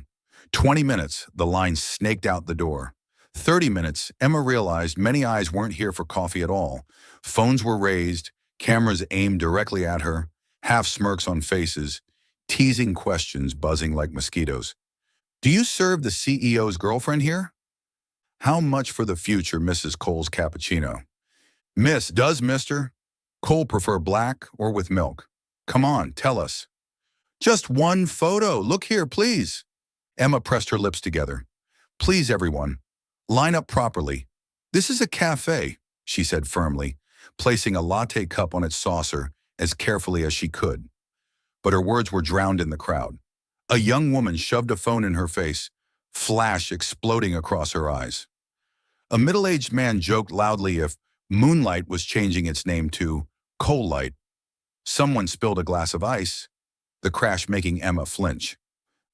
20 minutes, the line snaked out the door. 30 minutes, Emma realized many eyes weren't here for coffee at all. Phones were raised, cameras aimed directly at her, half smirks on faces, teasing questions buzzing like mosquitoes. Do you serve the CEO's girlfriend here? How much for the future Mrs. Cole's cappuccino? Miss, does Mr. Cole prefer black or with milk? Come on, tell us. Just one photo. Look here, please. Emma pressed her lips together. Please, everyone, line up properly. This is a cafe, she said firmly, placing a latte cup on its saucer as carefully as she could. But her words were drowned in the crowd. A young woman shoved a phone in her face, flash exploding across her eyes. A middle-aged man joked loudly if Moonlight was changing its name to Coal Light. Someone spilled a glass of ice, the crash making Emma flinch.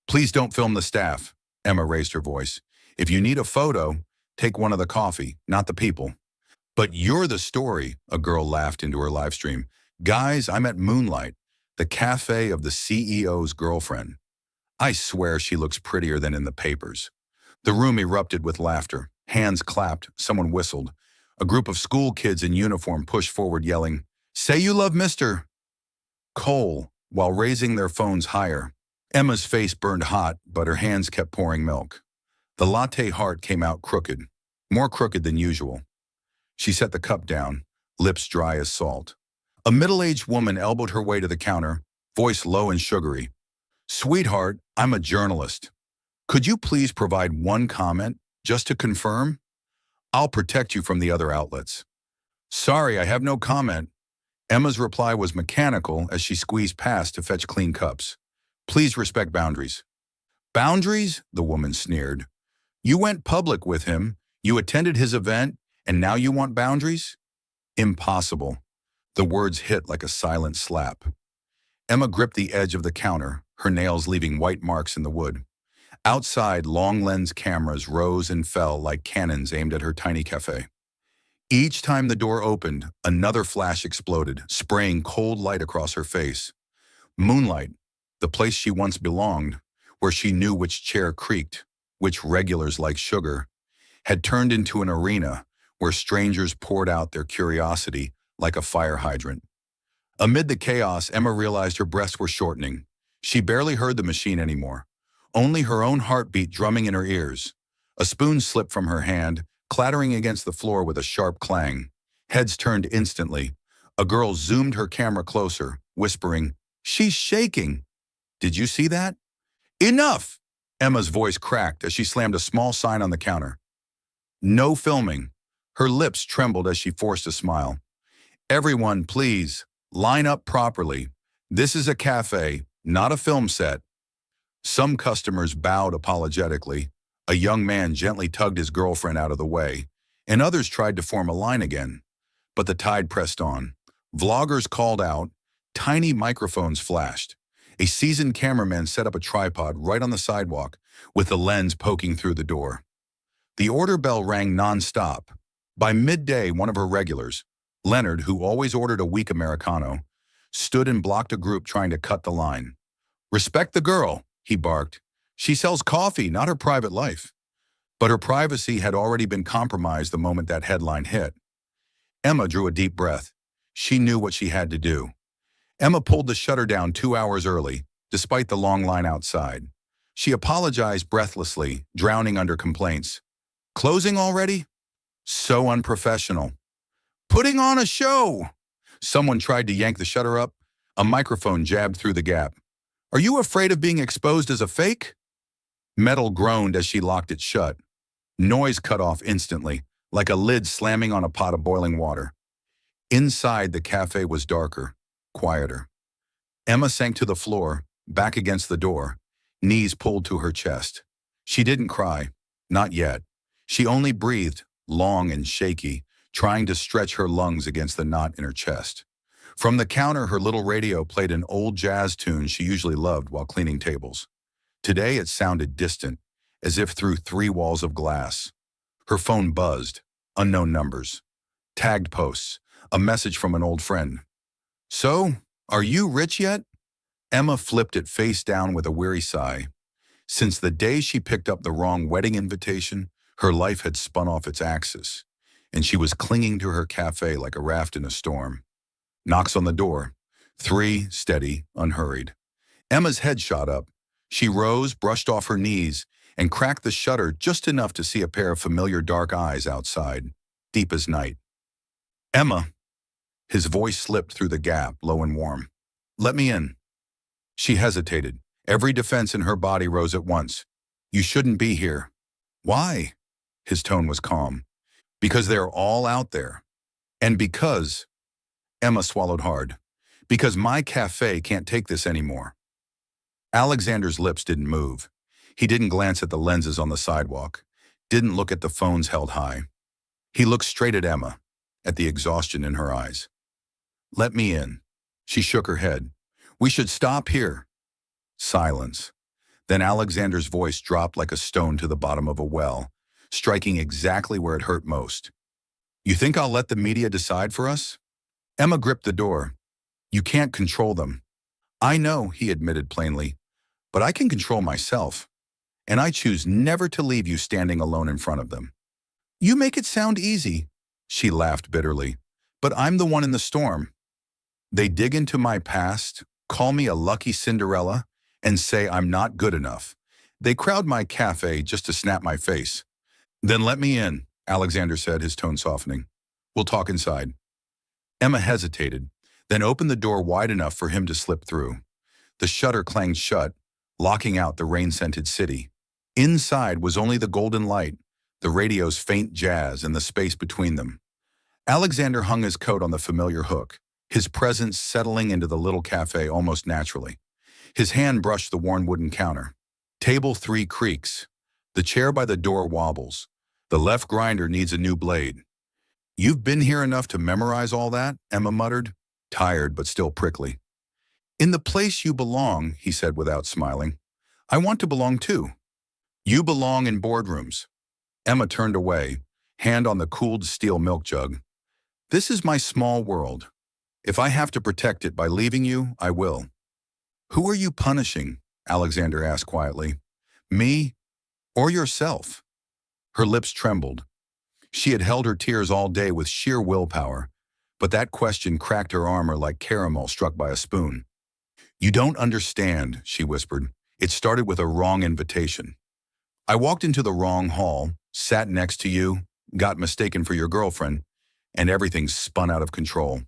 Please don't film the staff, Emma raised her voice. If you need a photo, take one of the coffee, not the people. But you're the story, a girl laughed into her live stream. Guys, I'm at Moonlight, the cafe of the CEO's girlfriend. I swear she looks prettier than in the papers. The room erupted with laughter. Hands clapped, someone whistled. A group of school kids in uniform pushed forward yelling, "Say you love Mr. Cole," while raising their phones higher. Emma's face burned hot, but her hands kept pouring milk. The latte heart came out crooked, more crooked than usual. She set the cup down, lips dry as salt. A middle-aged woman elbowed her way to the counter, voice low and sugary. Sweetheart, I'm a journalist. Could you please provide one comment, just to confirm? I'll protect you from the other outlets. Sorry, I have no comment. Emma's reply was mechanical as she squeezed past to fetch clean cups. Please respect boundaries. Boundaries? The woman sneered. You went public with him, you attended his event, and now you want boundaries? Impossible. The words hit like a silent slap. Emma gripped the edge of the counter, her nails leaving white marks in the wood. Outside, long-lens cameras rose and fell like cannons aimed at her tiny cafe. Each time the door opened, another flash exploded, spraying cold light across her face. Moonlight, the place she once belonged, where she knew which chair creaked, which regulars liked sugar, had turned into an arena where strangers poured out their curiosity like a fire hydrant. Amid the chaos, Emma realized her breaths were shortening. She barely heard the machine anymore, only her own heartbeat drumming in her ears. A spoon slipped from her hand, clattering against the floor with a sharp clang. Heads turned instantly. A girl zoomed her camera closer, whispering, "She's shaking. Did you see that?" Enough! Emma's voice cracked as she slammed a small sign on the counter. No filming. Her lips trembled as she forced a smile. Everyone, please, line up properly. This is a cafe, not a film set. Some customers bowed apologetically. A young man gently tugged his girlfriend out of the way, and others tried to form a line again. But the tide pressed on. Vloggers called out. Tiny microphones flashed. A seasoned cameraman set up a tripod right on the sidewalk, with the lens poking through the door. The order bell rang non-stop. By midday, one of her regulars, Leonard, who always ordered a weak Americano, stood and blocked a group trying to cut the line. Respect the girl, he barked. She sells coffee, not her private life. But her privacy had already been compromised the moment that headline hit. Emma drew a deep breath. She knew what she had to do. Emma pulled the shutter down 2 hours early, despite the long line outside. She apologized breathlessly, drowning under complaints. Closing already? So unprofessional. Putting on a show! Someone tried to yank the shutter up. A microphone jabbed through the gap. Are you afraid of being exposed as a fake? Metal groaned as she locked it shut. Noise cut off instantly, like a lid slamming on a pot of boiling water. Inside, the cafe was darker, quieter. Emma sank to the floor, back against the door, knees pulled to her chest. She didn't cry, not yet. She only breathed, long and shaky, trying to stretch her lungs against the knot in her chest. From the counter, her little radio played an old jazz tune she usually loved while cleaning tables. Today it sounded distant, as if through 3 walls of glass. Her phone buzzed, unknown numbers, tagged posts, a message from an old friend. So, are you rich yet? Emma flipped it face down with a weary sigh. Since the day she picked up the wrong wedding invitation, her life had spun off its axis, and she was clinging to her cafe like a raft in a storm. Knocks on the door. 3, steady, unhurried. Emma's head shot up. She rose, brushed off her knees, and cracked the shutter just enough to see a pair of familiar dark eyes outside, deep as night. Emma. His voice slipped through the gap, low and warm. Let me in. She hesitated. Every defense in her body rose at once. You shouldn't be here. Why? His tone was calm. Because they're all out there. And because, Emma swallowed hard, because my cafe can't take this anymore. Alexander's lips didn't move. He didn't glance at the lenses on the sidewalk, didn't look at the phones held high. He looked straight at Emma, at the exhaustion in her eyes. Let me in. She shook her head. We should stop here. Silence. Then Alexander's voice dropped like a stone to the bottom of a well, striking exactly where it hurt most. You think I'll let the media decide for us? Emma gripped the door. You can't control them. I know, he admitted plainly, but I can control myself, and I choose never to leave you standing alone in front of them. You make it sound easy, she laughed bitterly, but I'm the one in the storm. They dig into my past, call me a lucky Cinderella, and say I'm not good enough. They crowd my cafe just to snap my face. Then let me in, Alexander said, his tone softening. We'll talk inside. Emma hesitated, then opened the door wide enough for him to slip through. The shutter clanged shut, locking out the rain-scented city. Inside was only the golden light, the radio's faint jazz, and the space between them. Alexander hung his coat on the familiar hook, his presence settling into the little cafe almost naturally. His hand brushed the worn wooden counter. Table 3 creaks. The chair by the door wobbles. The left grinder needs a new blade. You've been here enough to memorize all that, Emma muttered, tired but still prickly. In the place you belong, he said without smiling. I want to belong too. You belong in boardrooms. Emma turned away, hand on the cooled steel milk jug. This is my small world. If I have to protect it by leaving you, I will. Who are you punishing? Alexander asked quietly. Me or yourself? Her lips trembled. She had held her tears all day with sheer willpower, but that question cracked her armor like caramel struck by a spoon. You don't understand, she whispered. It started with a wrong invitation. I walked into the wrong hall, sat next to you, got mistaken for your girlfriend, and everything spun out of control.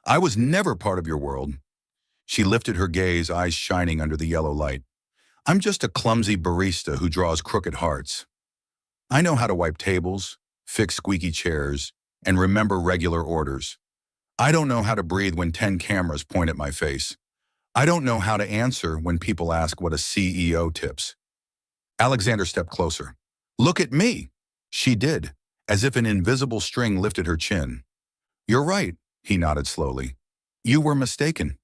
I was never part of your world. She lifted her gaze, eyes shining under the yellow light. I'm just a clumsy barista who draws crooked hearts. I know how to wipe tables, fix squeaky chairs, and remember regular orders. I don't know how to breathe when 10 cameras point at my face. I don't know how to answer when people ask what a CEO tips. Alexander stepped closer. Look at me. She did, as if an invisible string lifted her chin. You're right, he nodded slowly. You were mistaken.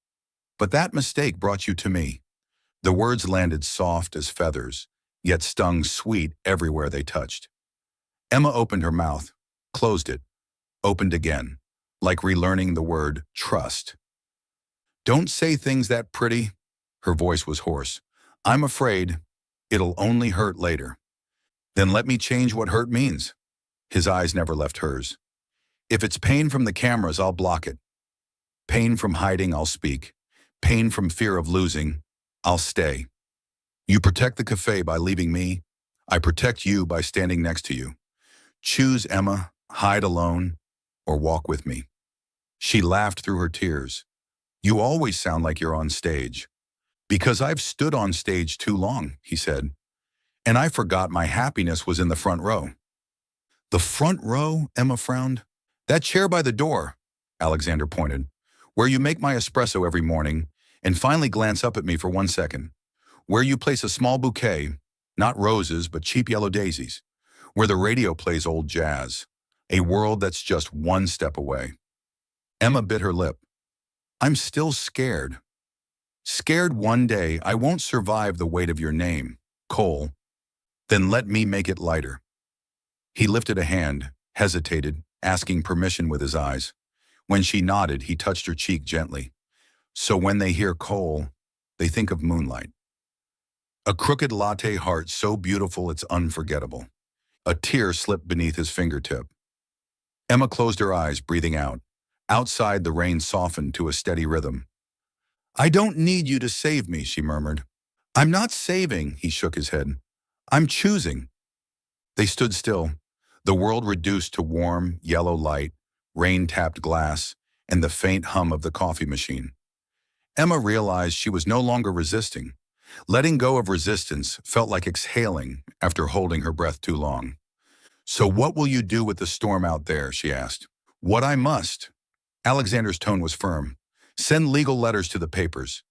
But that mistake brought you to me. The words landed soft as feathers, yet stung sweet everywhere they touched. Emma opened her mouth, closed it, opened again, like relearning the word trust. Don't say things that pretty. Her voice was hoarse. I'm afraid it'll only hurt later. Then let me change what hurt means. His eyes never left hers. If it's pain from the cameras, I'll block it. Pain from hiding, I'll speak. Pain from fear of losing, I'll stay. You protect the cafe by leaving me. I protect you by standing next to you. Choose, Emma, hide alone or walk with me. She laughed through her tears. You always sound like you're on stage. Because I've stood on stage too long, he said, and I forgot my happiness was in the front row. The front row? Emma frowned. That chair by the door, Alexander pointed, where you make my espresso every morning and finally glance up at me for 1 second. Where you place a small bouquet, not roses but cheap yellow daisies. Where the radio plays old jazz. A world that's just one step away. Emma bit her lip. I'm still scared. Scared one day I won't survive the weight of your name, Cole. Then let me make it lighter. He lifted a hand, hesitated, asking permission with his eyes. When she nodded, he touched her cheek gently. So when they hear Cole, they think of moonlight. A crooked latte heart so beautiful it's unforgettable. A tear slipped beneath his fingertip. Emma closed her eyes, breathing out. Outside, the rain softened to a steady rhythm. I don't need you to save me, she murmured. I'm not saving, he shook his head. I'm choosing. They stood still, the world reduced to warm, yellow light, rain-tapped glass, and the faint hum of the coffee machine. Emma realized she was no longer resisting. Letting go of resistance felt like exhaling after holding her breath too long. So what will you do with the storm out there, she asked. What I must. Alexander's tone was firm. Send legal letters to the papers.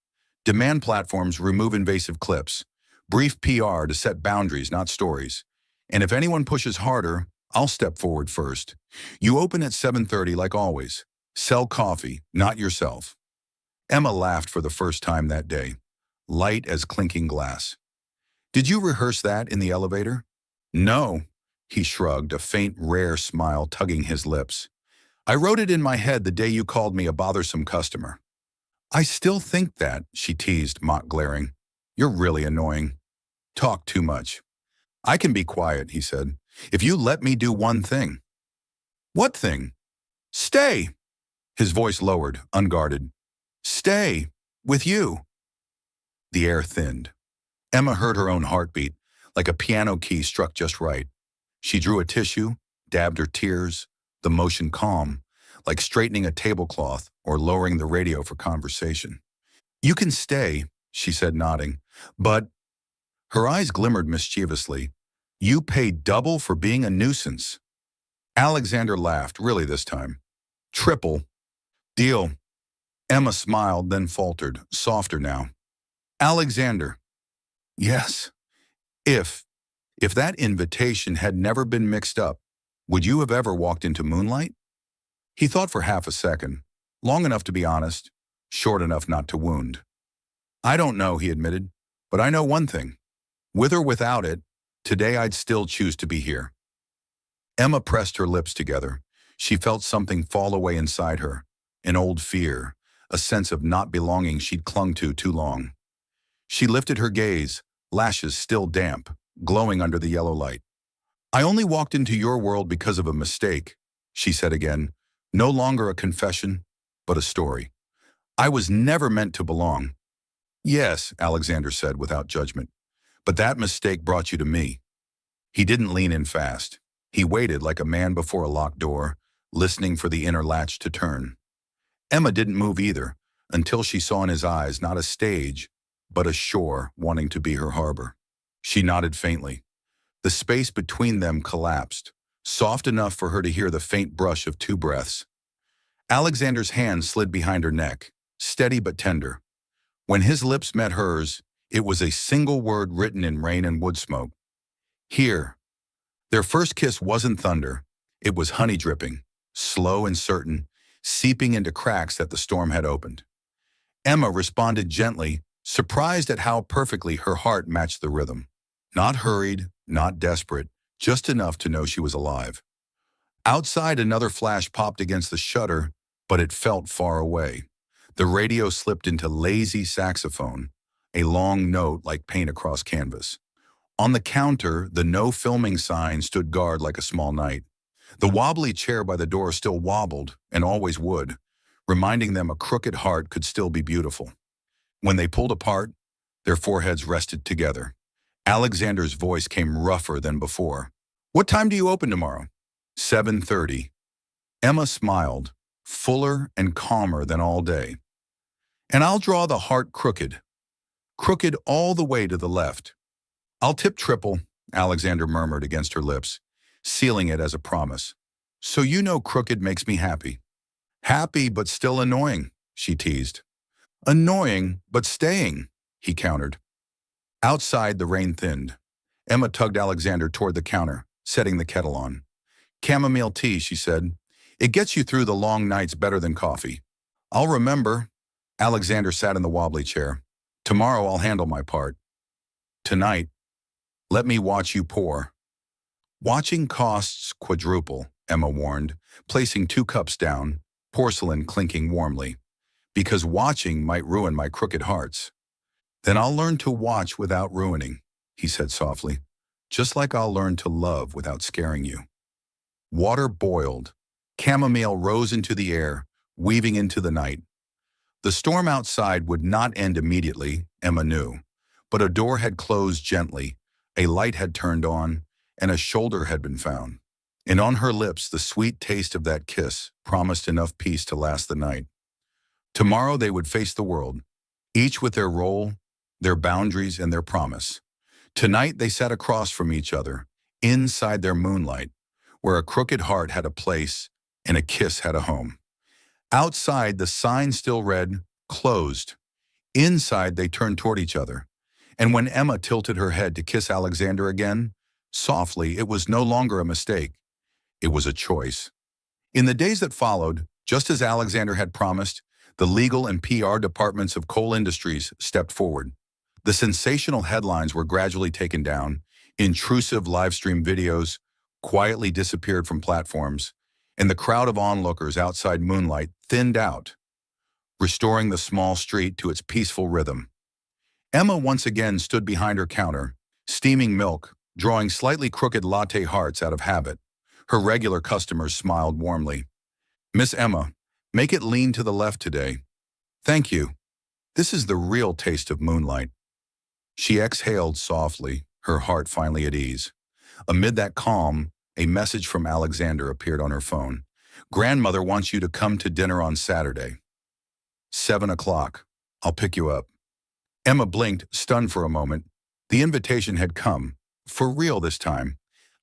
Demand platforms remove invasive clips. Brief PR to set boundaries, not stories. And if anyone pushes harder, I'll step forward first. You open at 7:30 like always. Sell coffee, not yourself. Emma laughed for the first time that day, light as clinking glass. Did you rehearse that in the elevator? No, he shrugged, a faint, rare smile tugging his lips. I wrote it in my head the day you called me a bothersome customer. I still think that, she teased, mock glaring. You're really annoying. Talk too much. I can be quiet, he said, if you let me do one thing. What thing? Stay. His voice lowered, unguarded. Stay. With you. The air thinned. Emma heard her own heartbeat, like a piano key struck just right. She drew a tissue, dabbed her tears, the motion calm, like straightening a tablecloth or lowering the radio for conversation. You can stay, she said, nodding, but her eyes glimmered mischievously. You pay double for being a nuisance. Alexander laughed, really this time. Triple. Deal. Emma smiled, then faltered, softer now. Alexander. Yes. If that invitation had never been mixed up, would you have ever walked into moonlight? He thought for half a second, long enough to be honest, short enough not to wound. I don't know, he admitted, but I know one thing. With or without it, today I'd still choose to be here. Emma pressed her lips together. She felt something fall away inside her, an old fear, a sense of not belonging she'd clung to too long. She lifted her gaze, lashes still damp, glowing under the yellow light. I only walked into your world because of a mistake, she said again, no longer a confession, but a story. I was never meant to belong. Yes, Alexander said without judgment, but that mistake brought you to me. He didn't lean in fast. He waited like a man before a locked door, listening for the inner latch to turn. Emma didn't move either, until she saw in his eyes not a stage, but a shore wanting to be her harbor. She nodded faintly. The space between them collapsed, soft enough for her to hear the faint brush of two breaths. Alexander's hand slid behind her neck, steady but tender. When his lips met hers, it was a single word written in rain and wood smoke. Here. Their first kiss wasn't thunder. It was honey dripping, slow and certain, seeping into cracks that the storm had opened. Emma responded gently, surprised at how perfectly her heart matched the rhythm. Not hurried, not desperate, just enough to know she was alive. Outside, another flash popped against the shutter, but it felt far away. The radio slipped into lazy saxophone, a long note like paint across canvas. On the counter, the no filming sign stood guard like a small knight. The wobbly chair by the door still wobbled, and always would, reminding them a crooked heart could still be beautiful. When they pulled apart, Their foreheads rested together. Alexander's voice came rougher than before. "What time do you open tomorrow?" 7:30. Emma smiled, fuller and calmer than all day. "And I'll draw the heart crooked. Crooked all the way to the left." "I'll tip triple," Alexander murmured against her lips, sealing it as a promise. "So you know crooked makes me happy." "Happy but still annoying," she teased. "Annoying but staying," he countered. Outside, the rain thinned. Emma tugged Alexander toward the counter, setting the kettle on. "Chamomile tea," she said. "It gets you through the long nights better than coffee." "I'll remember." Alexander sat in the wobbly chair. "Tomorrow I'll handle my part. Tonight, let me watch you pour." "Watching costs quadruple," Emma warned, placing 2 cups down, porcelain clinking warmly. "Because watching might ruin my crooked hearts." "Then I'll learn to watch without ruining," he said softly. "Just like I'll learn to love without scaring you." Water boiled. Chamomile rose into the air, weaving into the night. The storm outside would not end immediately, Emma knew, but a door had closed gently, a light had turned on, and a shoulder had been found. And on her lips, the sweet taste of that kiss promised enough peace to last the night. Tomorrow they would face the world, each with their role, their boundaries, and their promise. Tonight they sat across from each other, inside their moonlight, where a crooked heart had a place and a kiss had a home. Outside, the sign still read, "Closed." Inside, they turned toward each other. And when Emma tilted her head to kiss Alexander again, softly, it was no longer a mistake. It was a choice. In the days that followed, just as Alexander had promised, the legal and PR departments of coal industries stepped forward. The sensational headlines were gradually taken down, intrusive live-stream videos quietly disappeared from platforms, and the crowd of onlookers outside Moonlight thinned out, restoring the small street to its peaceful rhythm. Emma once again stood behind her counter, steaming milk, drawing slightly crooked latte hearts out of habit. Her regular customers smiled warmly. "Miss Emma, make it lean to the left today." "Thank you. This is the real taste of Moonlight." She exhaled softly, her heart finally at ease. Amid that calm, a message from Alexander appeared on her phone. "Grandmother wants you to come to dinner on Saturday. 7 o'clock. I'll pick you up." Emma blinked, stunned for a moment. The invitation had come. For real this time.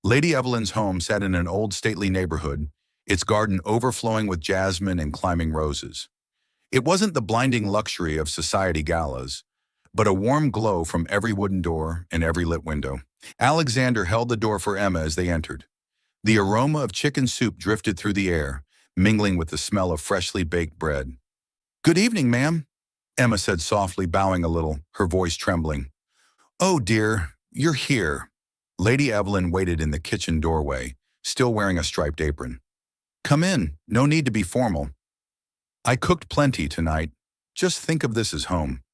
Lady Evelyn's home sat in an old stately neighborhood, its garden overflowing with jasmine and climbing roses. It wasn't the blinding luxury of society galas, but a warm glow from every wooden door and every lit window. Alexander held the door for Emma as they entered. The aroma of chicken soup drifted through the air, mingling with the smell of freshly baked bread. "Good evening, ma'am," Emma said softly, bowing a little, her voice trembling. "Oh, dear, you're here." Lady Evelyn waited in the kitchen doorway, still wearing a striped apron. "Come in, no need to be formal. I cooked plenty tonight. Just think of this as home."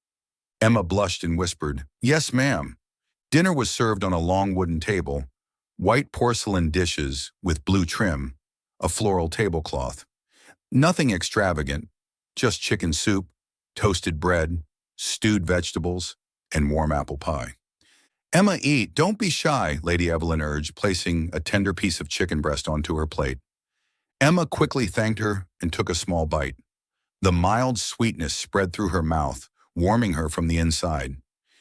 Emma blushed and whispered, "Yes, ma'am." Dinner was served on a long wooden table, white porcelain dishes with blue trim, a floral tablecloth. Nothing extravagant, just chicken soup, toasted bread, stewed vegetables, and warm apple pie. "Emma, eat, don't be shy," Lady Evelyn urged, placing a tender piece of chicken breast onto her plate. Emma quickly thanked her and took a small bite. The mild sweetness spread through her mouth, warming her from the inside.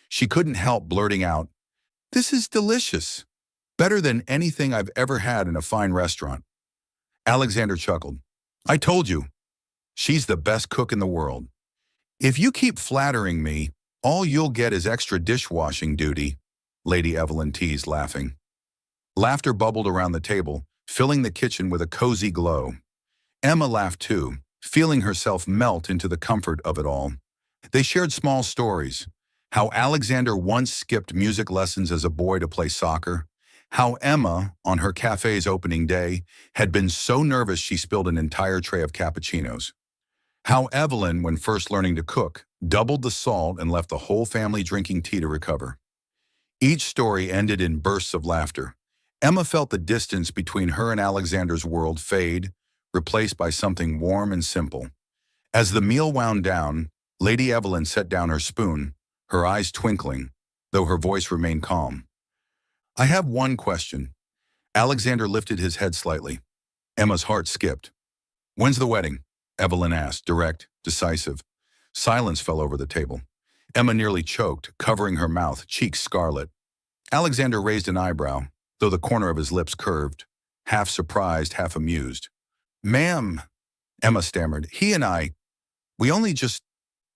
She couldn't help blurting out, "This is delicious. Better than anything I've ever had in a fine restaurant." Alexander chuckled. "I told you, she's the best cook in the world. If you keep flattering me, all you'll get is extra dishwashing duty," Lady Evelyn teased, laughing. Laughter bubbled around the table, filling the kitchen with a cozy glow. Emma laughed too, feeling herself melt into the comfort of it all. They shared small stories. How Alexander once skipped music lessons as a boy to play soccer. How Emma, on her cafe's opening day, had been so nervous she spilled an entire tray of cappuccinos. How Evelyn, when first learning to cook, doubled the salt and left the whole family drinking tea to recover. Each story ended in bursts of laughter. Emma felt the distance between her and Alexander's world fade, replaced by something warm and simple. As the meal wound down, Lady Evelyn set down her spoon, her eyes twinkling, though her voice remained calm. I have one question. Alexander lifted his head slightly. Emma's heart skipped. When's the wedding? Evelyn asked, direct, decisive. Silence fell over the table. Emma nearly choked, covering her mouth, cheeks scarlet. Alexander raised an eyebrow, though the corner of his lips curved, half surprised, half amused. Ma'am, Emma stammered, we only just—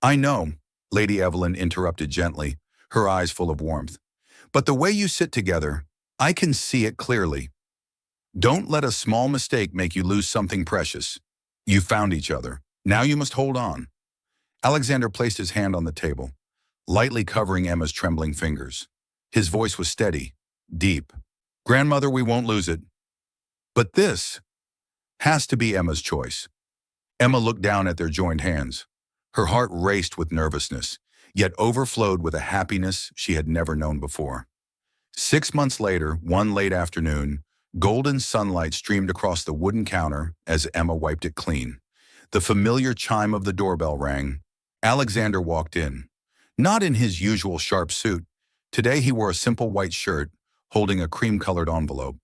I know, Lady Evelyn interrupted gently, her eyes full of warmth. But the way you sit together, I can see it clearly. Don't let a small mistake make you lose something precious. You found each other. Now you must hold on. Alexander placed his hand on the table, lightly covering Emma's trembling fingers. His voice was steady, deep. Grandmother, we won't lose it. But this has to be Emma's choice. Emma looked down at their joined hands. Her heart raced with nervousness, yet overflowed with a happiness she had never known before. 6 months later, one late afternoon, golden sunlight streamed across the wooden counter as Emma wiped it clean. The familiar chime of the doorbell rang. Alexander walked in, not in his usual sharp suit. Today he wore a simple white shirt, holding a cream-colored envelope.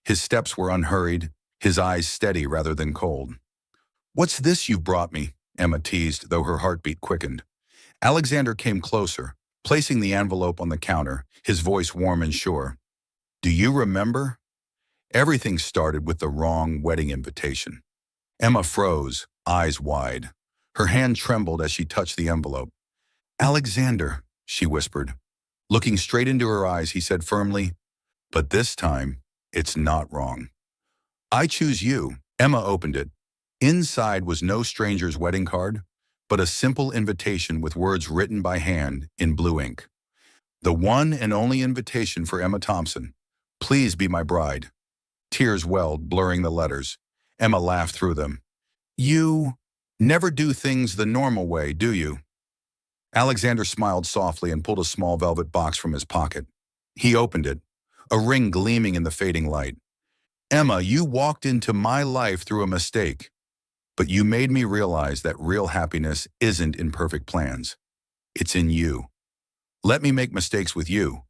His steps were unhurried, his eyes steady rather than cold. What's this you've brought me? Emma teased, though her heartbeat quickened. Alexander came closer, placing the envelope on the counter, his voice warm and sure. Do you remember? Everything started with the wrong wedding invitation. Emma froze, eyes wide. Her hand trembled as she touched the envelope. Alexander, she whispered. Looking straight into her eyes, he said firmly, but this time, it's not wrong. I choose you. Emma opened it. Inside was no stranger's wedding card, but a simple invitation with words written by hand in blue ink. The one and only invitation for Emma Thompson. Please be my bride. Tears welled, blurring the letters. Emma laughed through them. You never do things the normal way, do you? Alexander smiled softly and pulled a small velvet box from his pocket. He opened it, a ring gleaming in the fading light. Emma, you walked into my life through a mistake, but you made me realize that real happiness isn't in perfect plans. It's in you. Let me make mistakes with you,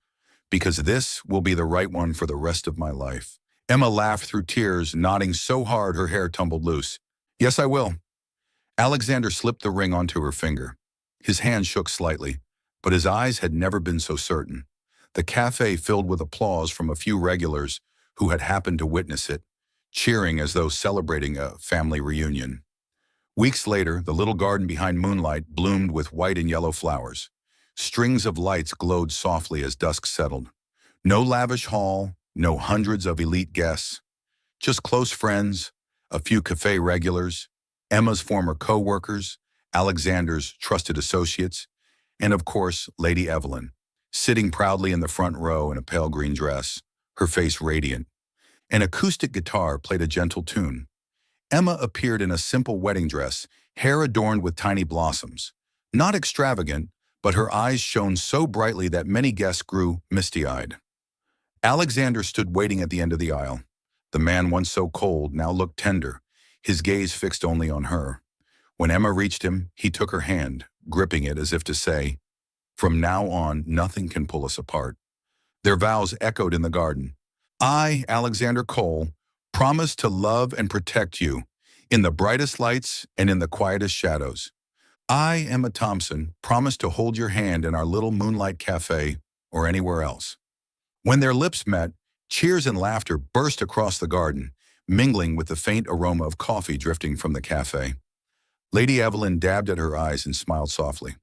because this will be the right one for the rest of my life. Emma laughed through tears, nodding so hard her hair tumbled loose. Yes, I will. Alexander slipped the ring onto her finger. His hand shook slightly, but his eyes had never been so certain. The cafe filled with applause from a few regulars who had happened to witness it, cheering as though celebrating a family reunion. Weeks later, the little garden behind moonlight bloomed with white and yellow flowers. Strings of lights glowed softly as dusk settled. No lavish hall, no hundreds of elite guests, just close friends, a few cafe regulars, Emma's former co-workers, Alexander's trusted associates, and of course, Lady Evelyn, sitting proudly in the front row in a pale green dress, her face radiant. An acoustic guitar played a gentle tune. Emma appeared in a simple wedding dress, hair adorned with tiny blossoms. Not extravagant, but her eyes shone so brightly that many guests grew misty-eyed. Alexander stood waiting at the end of the aisle. The man once so cold now looked tender, his gaze fixed only on her. When Emma reached him, he took her hand, gripping it as if to say, from now on, nothing can pull us apart. Their vows echoed in the garden. I, Alexander Cole, promise to love and protect you, in the brightest lights and in the quietest shadows. I, Emma Thompson, promise to hold your hand in our little moonlight cafe or anywhere else. When their lips met, cheers and laughter burst across the garden, mingling with the faint aroma of coffee drifting from the cafe. Lady Evelyn dabbed at her eyes and smiled softly.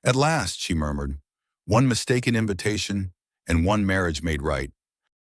At last, she murmured, one mistaken invitation and one marriage made right.